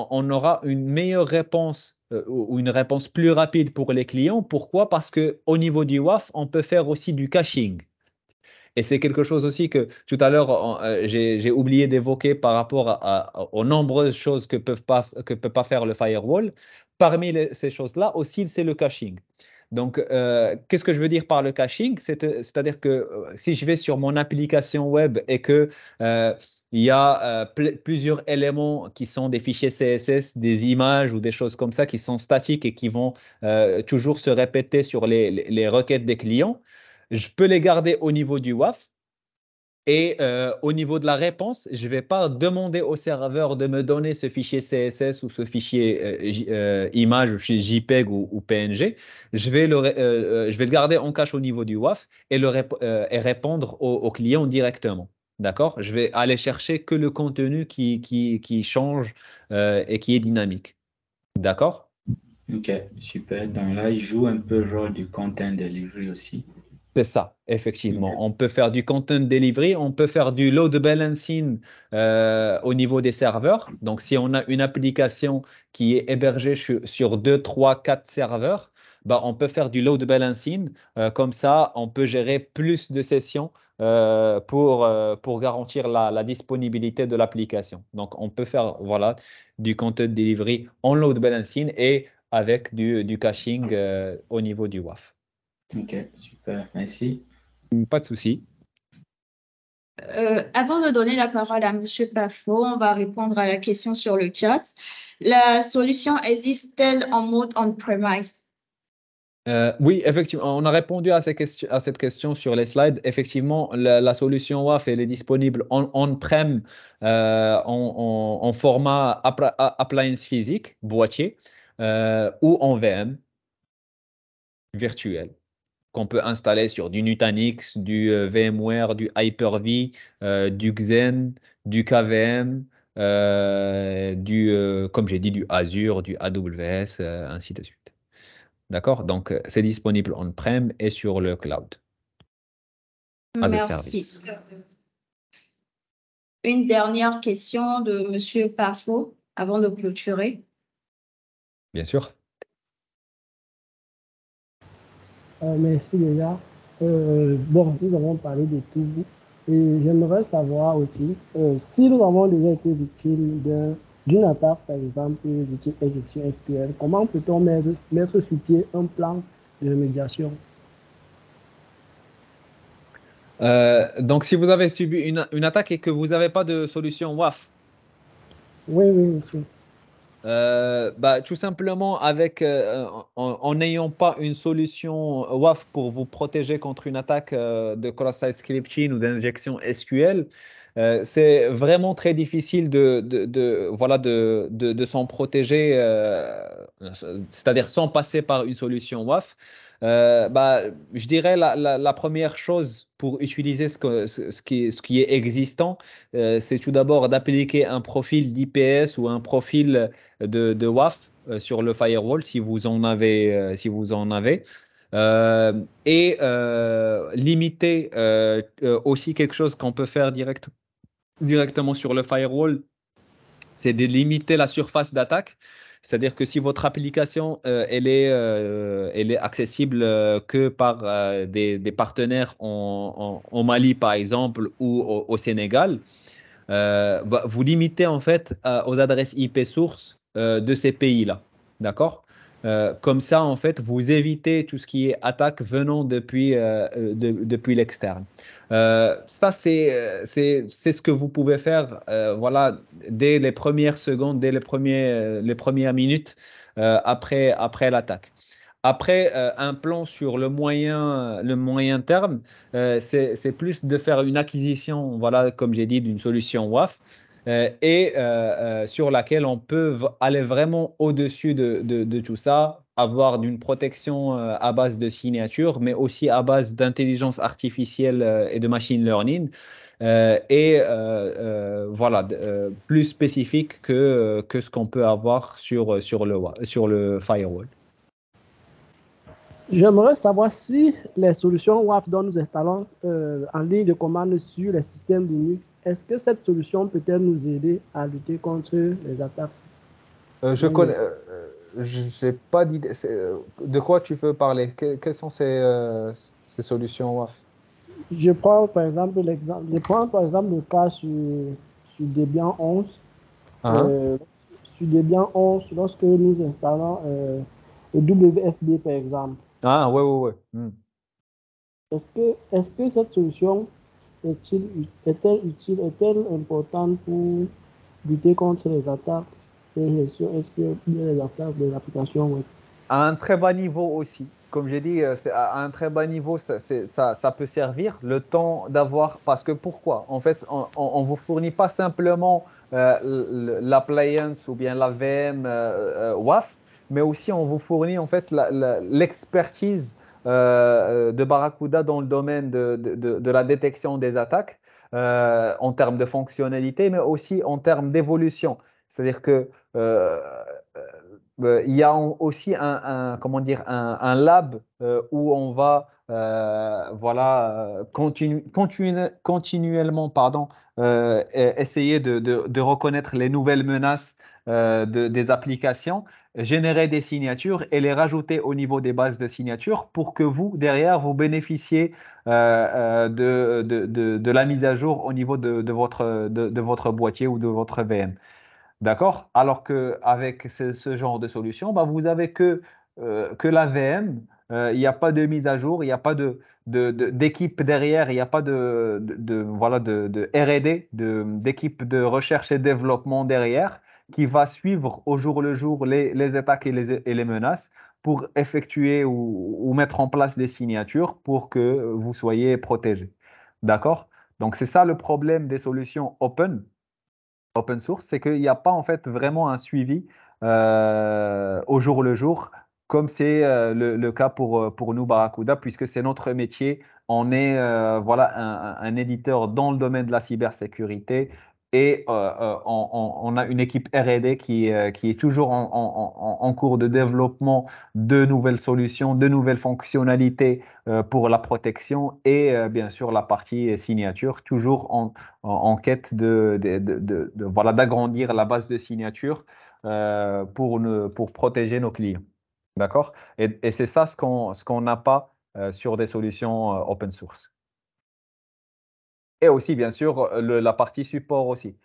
[SPEAKER 1] on aura une meilleure réponse ou une réponse plus rapide pour les clients. Pourquoi? Parce qu'au niveau du WAF, on peut faire aussi du caching. Et c'est quelque chose aussi que tout à l'heure, j'ai oublié d'évoquer par rapport aux nombreuses choses que peut pas faire le firewall. Parmi ces choses-là aussi, c'est le caching. Donc, qu'est-ce que je veux dire par le caching? C'est-à-dire que si je vais sur mon application web et que il y a plusieurs éléments qui sont des fichiers CSS, des images ou des choses comme ça qui sont statiques et qui vont toujours se répéter sur les requêtes des clients, je peux les garder au niveau du WAF. Et au niveau de la réponse, je ne vais pas demander au serveur de me donner ce fichier CSS ou ce fichier image, JPEG ou PNG. Je vais le garder en cache au niveau du WAF et répondre au client directement. D'accord? Je vais aller chercher que le contenu qui change et qui est dynamique. D'accord?
[SPEAKER 6] Ok, super. Donc là, il joue un peu le rôle du content delivery aussi.
[SPEAKER 1] C'est ça, effectivement.
[SPEAKER 6] Ok.
[SPEAKER 1] On peut faire du content delivery, on peut faire du load balancing au niveau des serveurs. Donc, si on a une application qui est hébergée sur 2, 3, 4 serveurs, bah, on peut faire du load balancing. Comme ça, on peut gérer plus de sessions pour garantir la disponibilité de l'application. Donc, on peut faire voilà, du content delivery en load balancing et avec du caching au niveau du WAF.
[SPEAKER 6] Ok, super. Merci.
[SPEAKER 1] Pas de souci.
[SPEAKER 2] Avant de donner la parole à Monsieur Pafo, on va répondre à la question sur le chat. La solution existe-t-elle en mode on-premise?
[SPEAKER 1] Oui, effectivement, on a répondu à cette question sur les slides. Effectivement, la solution WAF, elle est disponible on-prem en format appliance physique, boîtier, ou en VM virtuel, qu'on peut installer sur du Nutanix, du VMware, du Hyper-V, du Xen, du KVM, comme j'ai dit, du Azure, du AWS, ainsi de suite. D'accord? Donc, c'est disponible on-prem et sur le cloud as a
[SPEAKER 2] Merci.
[SPEAKER 1] service.
[SPEAKER 2] Une dernière question de Monsieur Pafo avant de clôturer.
[SPEAKER 1] Bien sûr.
[SPEAKER 3] Merci déjà. Bon, nous avons parlé de tout et j'aimerais savoir aussi si nous avons déjà été victimes d'une attaque, par exemple, du type injection SQL, comment peut-on mettre sur pied un plan de remédiation?
[SPEAKER 1] Donc, si vous avez subi une attaque et que vous n'avez pas de solution WAF,
[SPEAKER 3] Oui, oui, monsieur.
[SPEAKER 1] bah, tout simplement en n'ayant pas une solution WAF pour vous protéger contre une attaque de cross-site scripting ou d'injection SQL, c'est vraiment très difficile de s'en protéger, c'est-à-dire sans passer par une solution WAF. Bah, je dirais la première chose pour utiliser ce qui est existant, c'est tout d'abord d'appliquer un profil d'IPS ou un profil de WAF sur le firewall si vous en avez. Et limiter aussi quelque chose qu'on peut faire directement sur le firewall, c'est de limiter la surface d'attaque. C'est-à-dire que si votre application elle est accessible que par des partenaires en Mali, par exemple, ou au Sénégal, vous limitez en fait aux adresses IP sources de ces pays-là. D'accord? Comme ça, en fait, vous évitez tout ce qui est attaque venant depuis l'externe. Ça, c'est ce que vous pouvez faire voilà, dès les premières secondes, dès les premières minutes après l'attaque. Après, un plan sur le moyen terme, c'est plus de faire une acquisition, voilà, comme j'ai dit, d'une solution WAF sur laquelle on peut aller vraiment au-dessus de tout ça, avoir une protection à base de signature, mais aussi à base d'intelligence artificielle et de machine learning, voilà, plus spécifique que ce qu'on peut avoir sur le firewall.
[SPEAKER 3] J'aimerais savoir si les solutions WAF dont nous installons en ligne de commande sur les systèmes Linux, est-ce que cette solution peut-elle nous aider à lutter contre les attaques?
[SPEAKER 1] Je connais, je n'ai pas d'idée. De quoi tu veux parler? Quelles sont ces solutions WAF?
[SPEAKER 3] Je prends par exemple le cas sur Debian 11. Sur Debian 11, lorsque nous installons le WFB par exemple.
[SPEAKER 1] Ah, ouais.
[SPEAKER 3] Est-ce que cette solution est-elle utile, est-elle importante pour lutter contre les attaques et les attaques de l'application web?
[SPEAKER 1] À un très bas niveau aussi. Comme j'ai dit, à un très bas niveau, ça peut servir le temps d'avoir. Parce que pourquoi? En fait, on ne vous fournit pas simplement l'appliance ou bien la VM WAF, mais aussi on vous fournit en fait l'expertise de Barracuda dans le domaine de la détection des attaques en termes de fonctionnalité, mais aussi en termes d'évolution. C'est-à-dire que il y a aussi comment dire, un lab où on va voilà, continuellement essayer de reconnaître les nouvelles menaces des applications, générer des signatures et les rajouter au niveau des bases de signatures pour que vous, derrière, vous bénéficiez de la mise à jour au niveau de votre boîtier ou de votre VM. D'accord? Alors qu'avec ce genre de solution, bah, vous avez que la VM, il n'y a pas de mise à jour, il n'y a pas d'équipe derrière, il n'y a pas voilà, de R&D, d'équipe de recherche et développement derrière qui va suivre au jour le jour les attaques et les menaces pour effectuer ou mettre en place des signatures pour que vous soyez protégé. D'accord? Donc, c'est ça le problème des solutions open source, c'est qu'il n'y a pas en fait vraiment un suivi au jour le jour, comme c'est le cas pour nous, Barracuda, puisque c'est notre métier. On est voilà, un éditeur dans le domaine de la cybersécurité et on a une équipe R&D qui est toujours en cours de développement de nouvelles solutions, de nouvelles fonctionnalités pour la protection et bien sûr la partie signature, toujours en quête voilà, d'agrandir la base de signature pour protéger nos clients. D'accord? Et c'est ça ce qu'on n'a pas sur des solutions open source. Et aussi, bien sûr, la partie support aussi.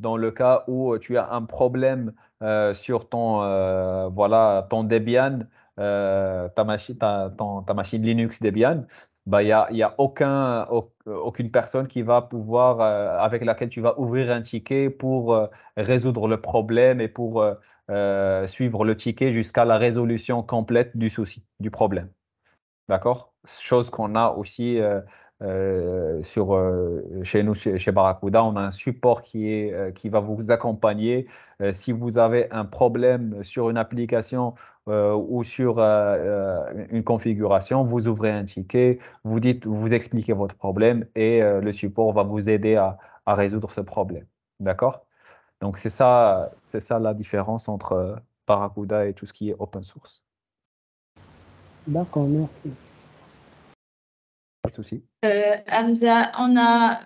[SPEAKER 1] Dans le cas où tu as un problème sur voilà, ton Debian, ta machine Linux Debian, bah, y a aucune personne qui va pouvoir, avec laquelle tu vas ouvrir un ticket pour résoudre le problème et pour suivre le ticket jusqu'à la résolution complète du souci, du problème. D'accord? Chose qu'on a aussi chez nous, chez Barracuda, on a un support qui va vous accompagner. Si vous avez un problème sur une application ou sur une configuration, vous ouvrez un ticket, vous expliquez votre problème et le support va vous aider à résoudre ce problème. D'accord? Donc, c'est ça la différence entre Barracuda et tout ce qui est open source.
[SPEAKER 3] D'accord, merci.
[SPEAKER 1] Pas de souci.
[SPEAKER 2] Hamza, on a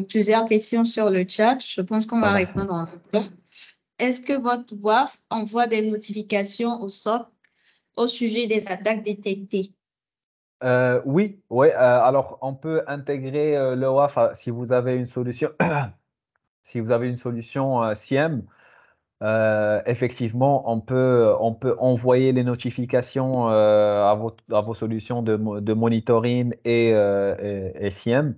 [SPEAKER 2] plusieurs questions sur le chat. Je pense qu'on va répondre en même temps. Est-ce que votre WAF envoie des notifications au SOC au sujet des attaques détectées?
[SPEAKER 1] Oui, ouais. Alors, on peut intégrer le WAF si vous avez une solution, si vous avez une solution SIEM. Effectivement, on peut envoyer les notifications à vos solutions de monitoring et SIEM.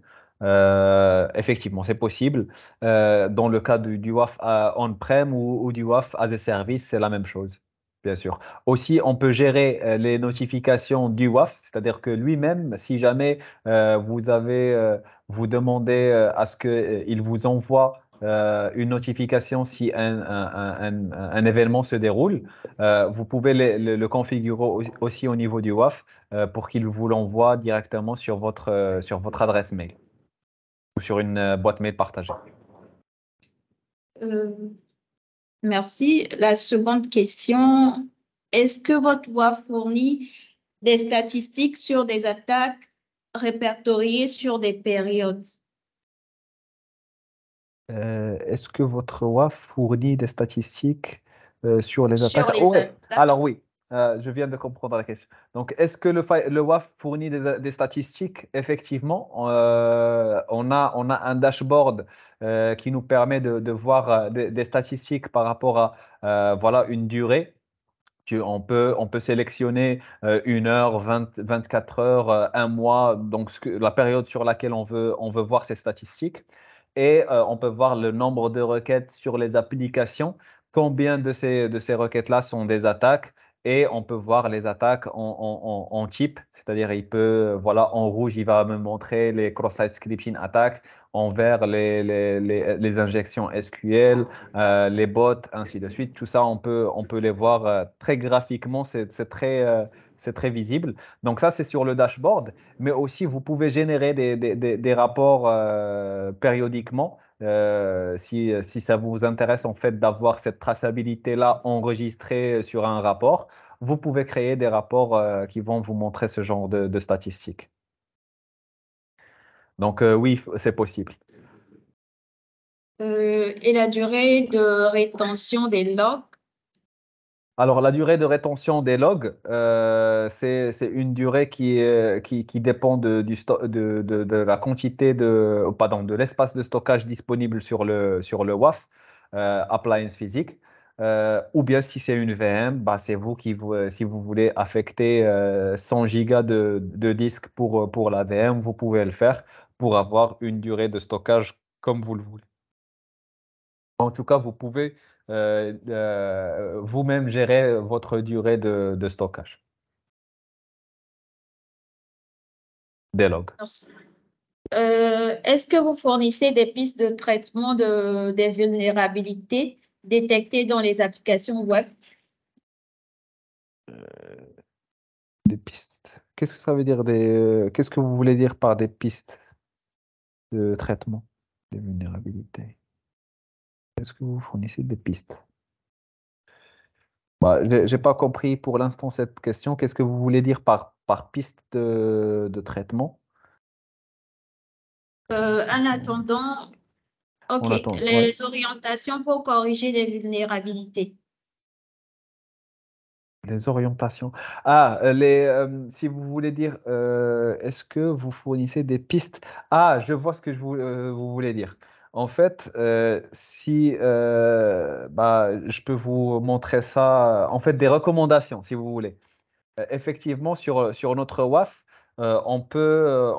[SPEAKER 1] Effectivement, c'est possible. Dans le cas du WAF on-prem ou du WAF as a service, c'est la même chose, bien sûr. Aussi, on peut gérer les notifications du WAF, c'est-à-dire que lui-même, si jamais vous demandez à ce qu'il vous envoie une notification si un événement se déroule. Vous pouvez le configurer aussi au niveau du WAF pour qu'il vous l'envoie directement sur votre adresse mail ou sur une boîte mail partagée.
[SPEAKER 2] Euh, Merci. La seconde question, est-ce que votre WAF fournit des statistiques sur des attaques répertoriées sur des périodes?
[SPEAKER 1] Est-ce que votre WAF fournit des statistiques sur les
[SPEAKER 2] Sur
[SPEAKER 1] attaques?
[SPEAKER 2] les
[SPEAKER 1] Oui,
[SPEAKER 2] attaques.
[SPEAKER 1] alors oui, je viens de comprendre la question. Donc, est-ce que le WAF fournit des statistiques? Effectivement, on a un dashboard qui nous permet de voir des statistiques par rapport à voilà, une durée. On peut sélectionner 1 heure, 24 heures, un mois, donc la période sur laquelle on veut voir ces statistiques. Et on peut voir le nombre de requêtes sur les applications, combien de ces requêtes-là sont des attaques. Et on peut voir les attaques en type, c'est-à-dire il peut, voilà, en rouge, il va me montrer les cross-site scripting attaques, en vert, les injections SQL, les bots, ainsi de suite. Tout ça, on peut les voir très graphiquement, c'est très visible. Donc ça, c'est sur le dashboard, mais aussi vous pouvez générer des rapports périodiquement. Si ça vous intéresse en fait d'avoir cette traçabilité-là enregistrée sur un rapport, vous pouvez créer des rapports qui vont vous montrer ce genre de statistiques. Donc oui, c'est possible.
[SPEAKER 2] Et la durée de rétention des logs?
[SPEAKER 1] Alors, la durée de rétention des logs, c'est une durée qui dépend de la quantité pardon, de l'espace de stockage disponible sur le WAF, appliance physique. Ou bien si c'est une VM, bah, c'est vous si vous voulez affecter 100 gigas de disque pour la VM, vous pouvez le faire pour avoir une durée de stockage comme vous le voulez. En tout cas, vous pouvez vous-même gérer votre durée de stockage des logs.
[SPEAKER 2] Merci. Est-ce que vous fournissez des pistes de traitement des vulnérabilités détectées dans les applications web?
[SPEAKER 1] Des pistes. Qu'est-ce que ça veut dire qu'est-ce que vous voulez dire par des pistes de traitement des vulnérabilités? Est-ce que vous fournissez des pistes? Bah, j'ai pas compris pour l'instant cette question. Qu'est-ce que vous voulez dire par piste de traitement?
[SPEAKER 2] En attendant, OK,
[SPEAKER 1] On attend. Ouais.
[SPEAKER 2] les orientations pour corriger les vulnérabilités.
[SPEAKER 1] Les orientations. Si vous voulez dire, est-ce que vous fournissez des pistes? Ah, je vois ce que vous voulez dire. En fait, bah, je peux vous montrer ça, en fait, des recommandations, si vous voulez. Effectivement, sur notre WAF, on peut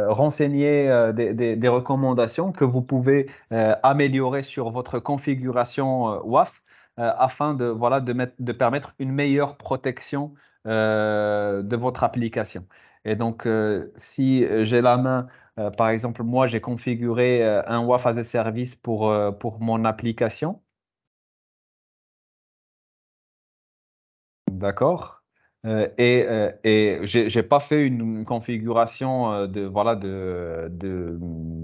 [SPEAKER 1] renseigner des recommandations que vous pouvez améliorer sur votre configuration WAF afin voilà, de permettre une meilleure protection de votre application. Et donc, si j'ai la main, par exemple, moi, j'ai configuré un WAF as a service pour mon application. D'accord. Et j'ai pas fait une configuration voilà,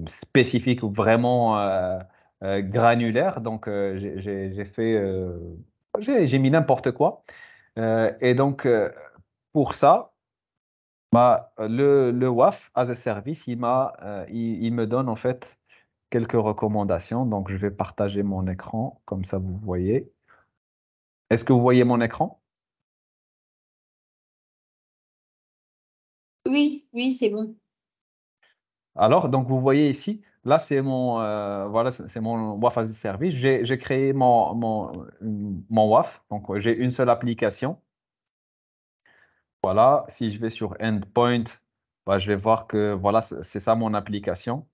[SPEAKER 1] spécifique ou vraiment granulaire. Donc, j'ai fait, j'ai mis n'importe quoi. Et donc, pour ça, bah, le WAF as a service, il me donne en fait quelques recommandations. Donc, je vais partager mon écran, comme ça vous voyez. Est-ce que vous voyez mon écran?
[SPEAKER 2] Oui, oui, c'est bon.
[SPEAKER 1] Alors, donc vous voyez ici, là c'est voilà, c'est mon WAF as a service. J'ai créé mon WAF, donc j'ai une seule application. Voilà, si je vais sur Endpoint, bah, je vais voir que voilà, c'est ça mon application.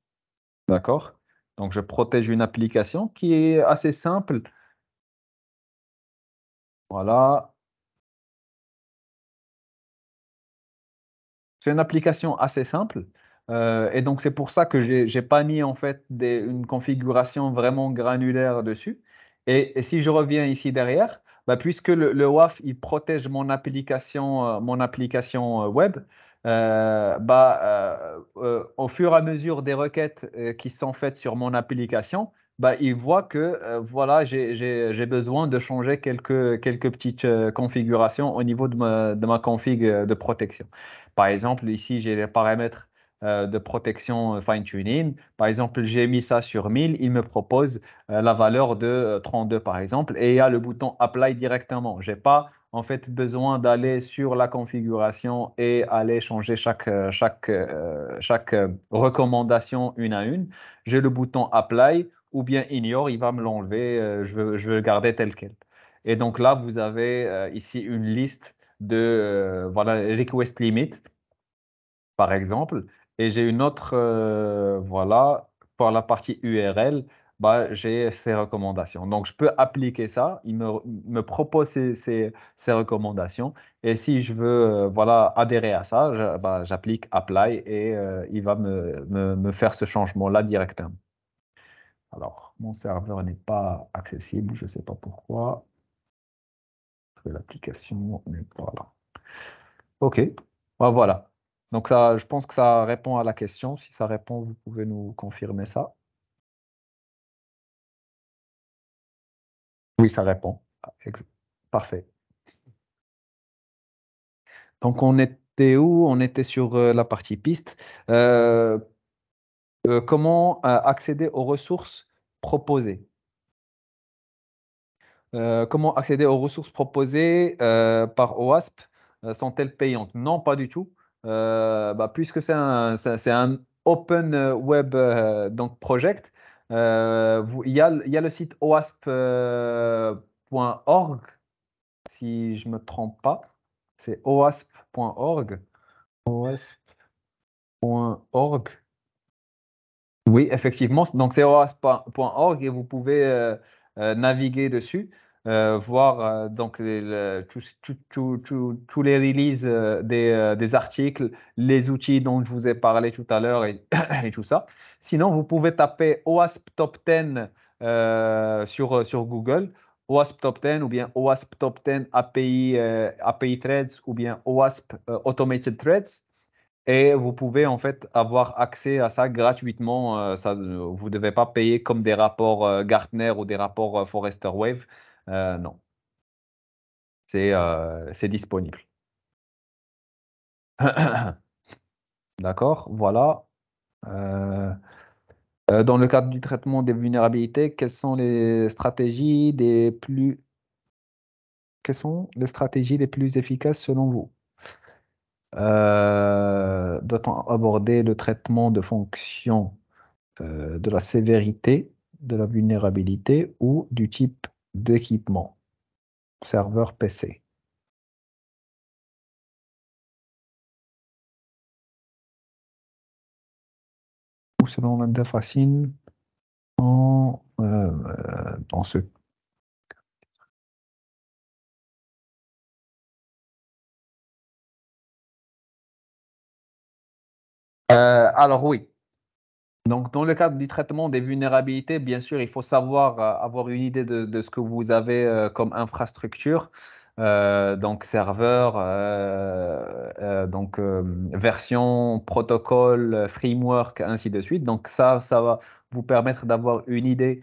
[SPEAKER 1] D'accord? Donc je protège une application qui est assez simple. Voilà, c'est une application assez simple. Et donc, c'est pour ça que j'ai pas mis en fait une configuration vraiment granulaire dessus. Et si je reviens ici derrière, bah, puisque le WAF il protège mon application web, au fur et à mesure des requêtes qui sont faites sur mon application, bah, il voit que voilà, j'ai besoin de changer quelques petites configurations au niveau de ma config de protection. Par exemple, ici, j'ai les paramètres de protection fine-tuning. Par exemple, j'ai mis ça sur 1000, il me propose la valeur de 32 par exemple, et il y a le bouton Apply directement. Je n'ai pas en fait besoin d'aller sur la configuration et aller changer chaque recommandation une à une. J'ai le bouton Apply ou bien Ignore, il va me l'enlever, je veux le garder tel quel. Et donc là, vous avez ici une liste de voilà, request limit par exemple. Et j'ai une autre, voilà, pour la partie URL, bah, j'ai ces recommandations. Donc, je peux appliquer ça. Me propose ces recommandations. Et si je veux, voilà, adhérer à ça, bah, j'applique Apply et il va me faire ce changement-là directement. Alors, mon serveur n'est pas accessible. Je ne sais pas pourquoi. Parce que l'application n'est pas là. OK. Bah, voilà. Donc ça, je pense que ça répond à la question. Si ça répond, vous pouvez nous confirmer ça. Oui, ça répond. Parfait. Donc on était où? On était sur la partie piste. Comment accéder aux ressources proposées? Comment accéder aux ressources proposées par OWASP? Sont-elles payantes? Non, pas du tout. Bah, puisque c'est un Open Web donc project, il y a le site OWASP.org, si je ne me trompe pas. C'est OWASP.org. OWASP.org. Oui, effectivement. Donc, c'est oas.org et vous pouvez naviguer dessus, voir donc tous les releases des articles, les outils dont je vous ai parlé tout à l'heure et, et tout ça. Sinon, vous pouvez taper OWASP Top 10 sur Google, OWASP Top 10 ou bien OWASP Top 10 API Threads ou bien OWASP Automated Threads. Et vous pouvez en fait avoir accès à ça gratuitement. Vous ne devez pas payer comme des rapports Gartner ou des rapports Forrester Wave. Non, c'est disponible. D'accord, voilà. Dans le cadre du traitement des vulnérabilités, quelles sont les stratégies les plus efficaces selon vous? Doit-on aborder le traitement de fonctions de la sévérité de la vulnérabilité ou du type d'équipement, serveur PC? Ou selon l'interface dans ce. Alors oui. Donc, dans le cadre du traitement des vulnérabilités, bien sûr, il faut savoir avoir une idée de ce que vous avez comme infrastructure, donc serveur, version, protocole, framework, ainsi de suite. Donc ça va vous permettre d'avoir une idée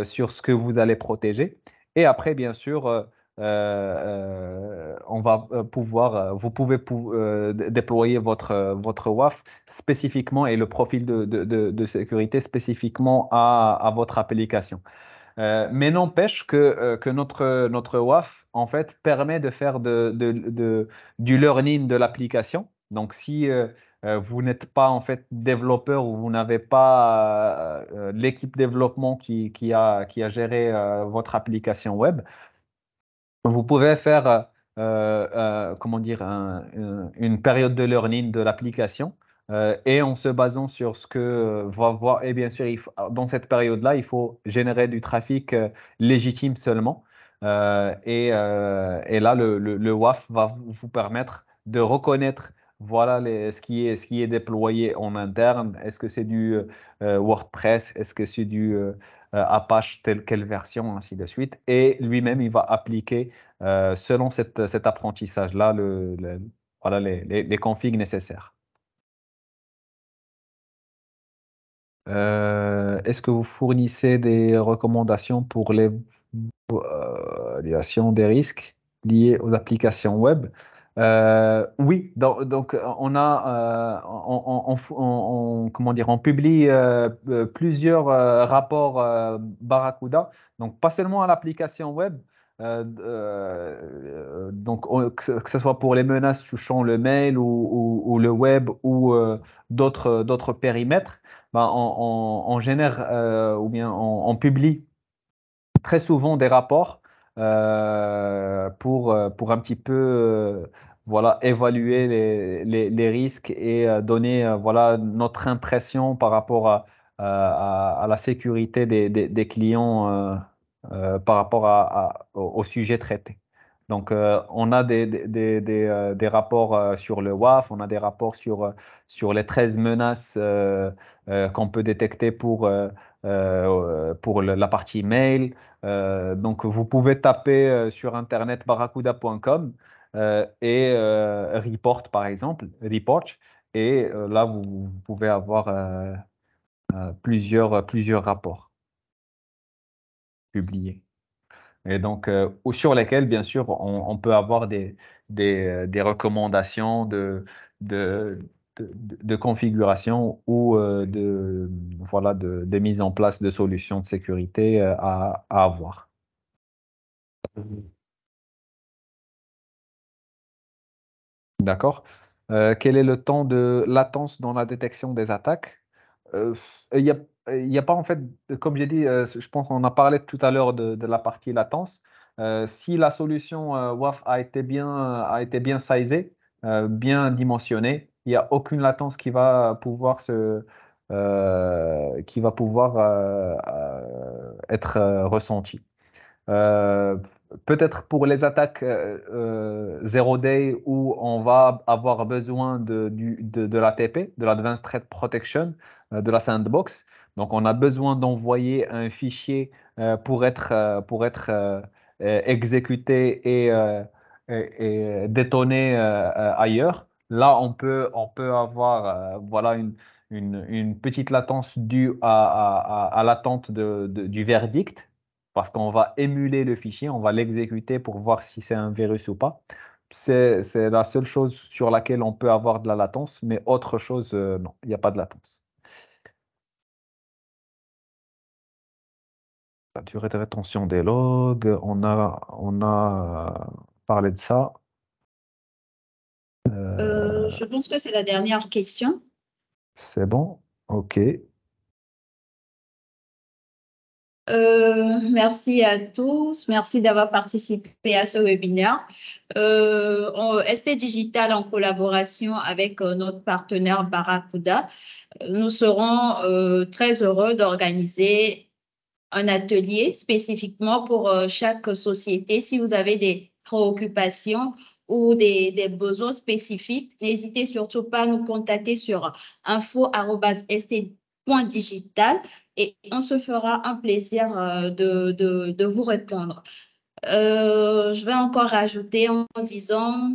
[SPEAKER 1] sur ce que vous allez protéger. Et après, bien sûr, on va vous pouvez déployer votre WAF spécifiquement et le profil de sécurité spécifiquement à votre application. Mais n'empêche que notre WAF, en fait, permet de faire du learning de l'application. Donc, si vous n'êtes pas, en fait, développeur ou vous n'avez pas l'équipe développement qui a géré votre application web, vous pouvez faire, comment dire, une période de learning de l'application et en se basant sur ce que va voir. Et bien sûr, dans cette période-là, il faut générer du trafic légitime seulement. Et là, le WAF va vous permettre de reconnaître voilà ce qui est déployé en interne. Est-ce que c'est du WordPress? Est-ce que c'est du Apache, telle quelle version, ainsi de suite. Et lui-même, il va appliquer, selon cet apprentissage-là, voilà, les configs nécessaires. Est-ce que vous fournissez des recommandations pour l'évaluation des risques liés aux applications web? Oui, donc on a, comment dire, on publie plusieurs rapports Barracuda, donc pas seulement à l'application web, donc que ce soit pour les menaces touchant le mail ou le web ou d'autres périmètres. Ben, on génère ou bien on publie très souvent des rapports pour un petit peu voilà, évaluer les risques et donner voilà, notre impression par rapport à la sécurité des clients par rapport au sujet traité. Donc, on a des rapports sur le WAF, on a des rapports sur les 13 menaces qu'on peut détecter pour la partie mail. Donc, vous pouvez taper sur Internet barracuda.com et report, par exemple, report, et là, vous pouvez avoir plusieurs rapports publiés. Et donc, ou sur lesquels, bien sûr, on peut avoir des recommandations de, de configuration ou voilà, de mise en place de solutions de sécurité à avoir. D'accord. Quel est le temps de latence dans la détection des attaques? Euh, Il n'y a, il y a pas en fait, comme j'ai dit, je pense qu'on a parlé tout à l'heure de la partie latence. Si la solution WAF a été bien sizée, bien dimensionnée, il n'y a aucune latence qui va pouvoir être ressentie. Euh, Peut-être pour les attaques Zero Day où on va avoir besoin de l'ATP, de l'Advanced Threat Protection, de la sandbox. Donc, on a besoin d'envoyer un fichier pour être exécuté et détonné ailleurs. Là, on peut avoir voilà une petite latence due à l'attente du verdict parce qu'on va émuler le fichier, on va l'exécuter pour voir si c'est un virus ou pas. C'est la seule chose sur laquelle on peut avoir de la latence, mais autre chose, non, il n'y a pas de latence. La durée de rétention des logs, on a parlé de ça.
[SPEAKER 2] Je pense que c'est la dernière question.
[SPEAKER 1] C'est bon? OK.
[SPEAKER 2] Merci à tous. Merci d'avoir participé à ce webinaire. ST Digital, en collaboration avec notre partenaire Barracuda, nous serons très heureux d'organiser un atelier spécifiquement pour chaque société. Si vous avez des préoccupations ou des besoins spécifiques, n'hésitez surtout pas à nous contacter sur info@st.digital et on se fera un plaisir de vous répondre. Je vais encore rajouter en disant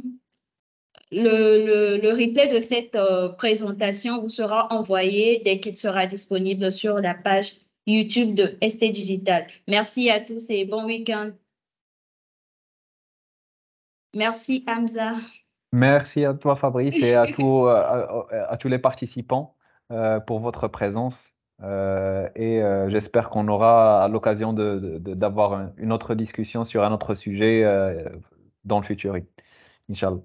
[SPEAKER 2] le replay de cette présentation vous sera envoyé dès qu'il sera disponible sur la page YouTube de ST Digital. Merci à tous et bon week-end. Merci, Hamza.
[SPEAKER 1] Merci à toi, Fabrice, et à tous les participants pour votre présence. J'espère qu'on aura l'occasion d'avoir une autre discussion sur un autre sujet dans le futur. Inch'Allah.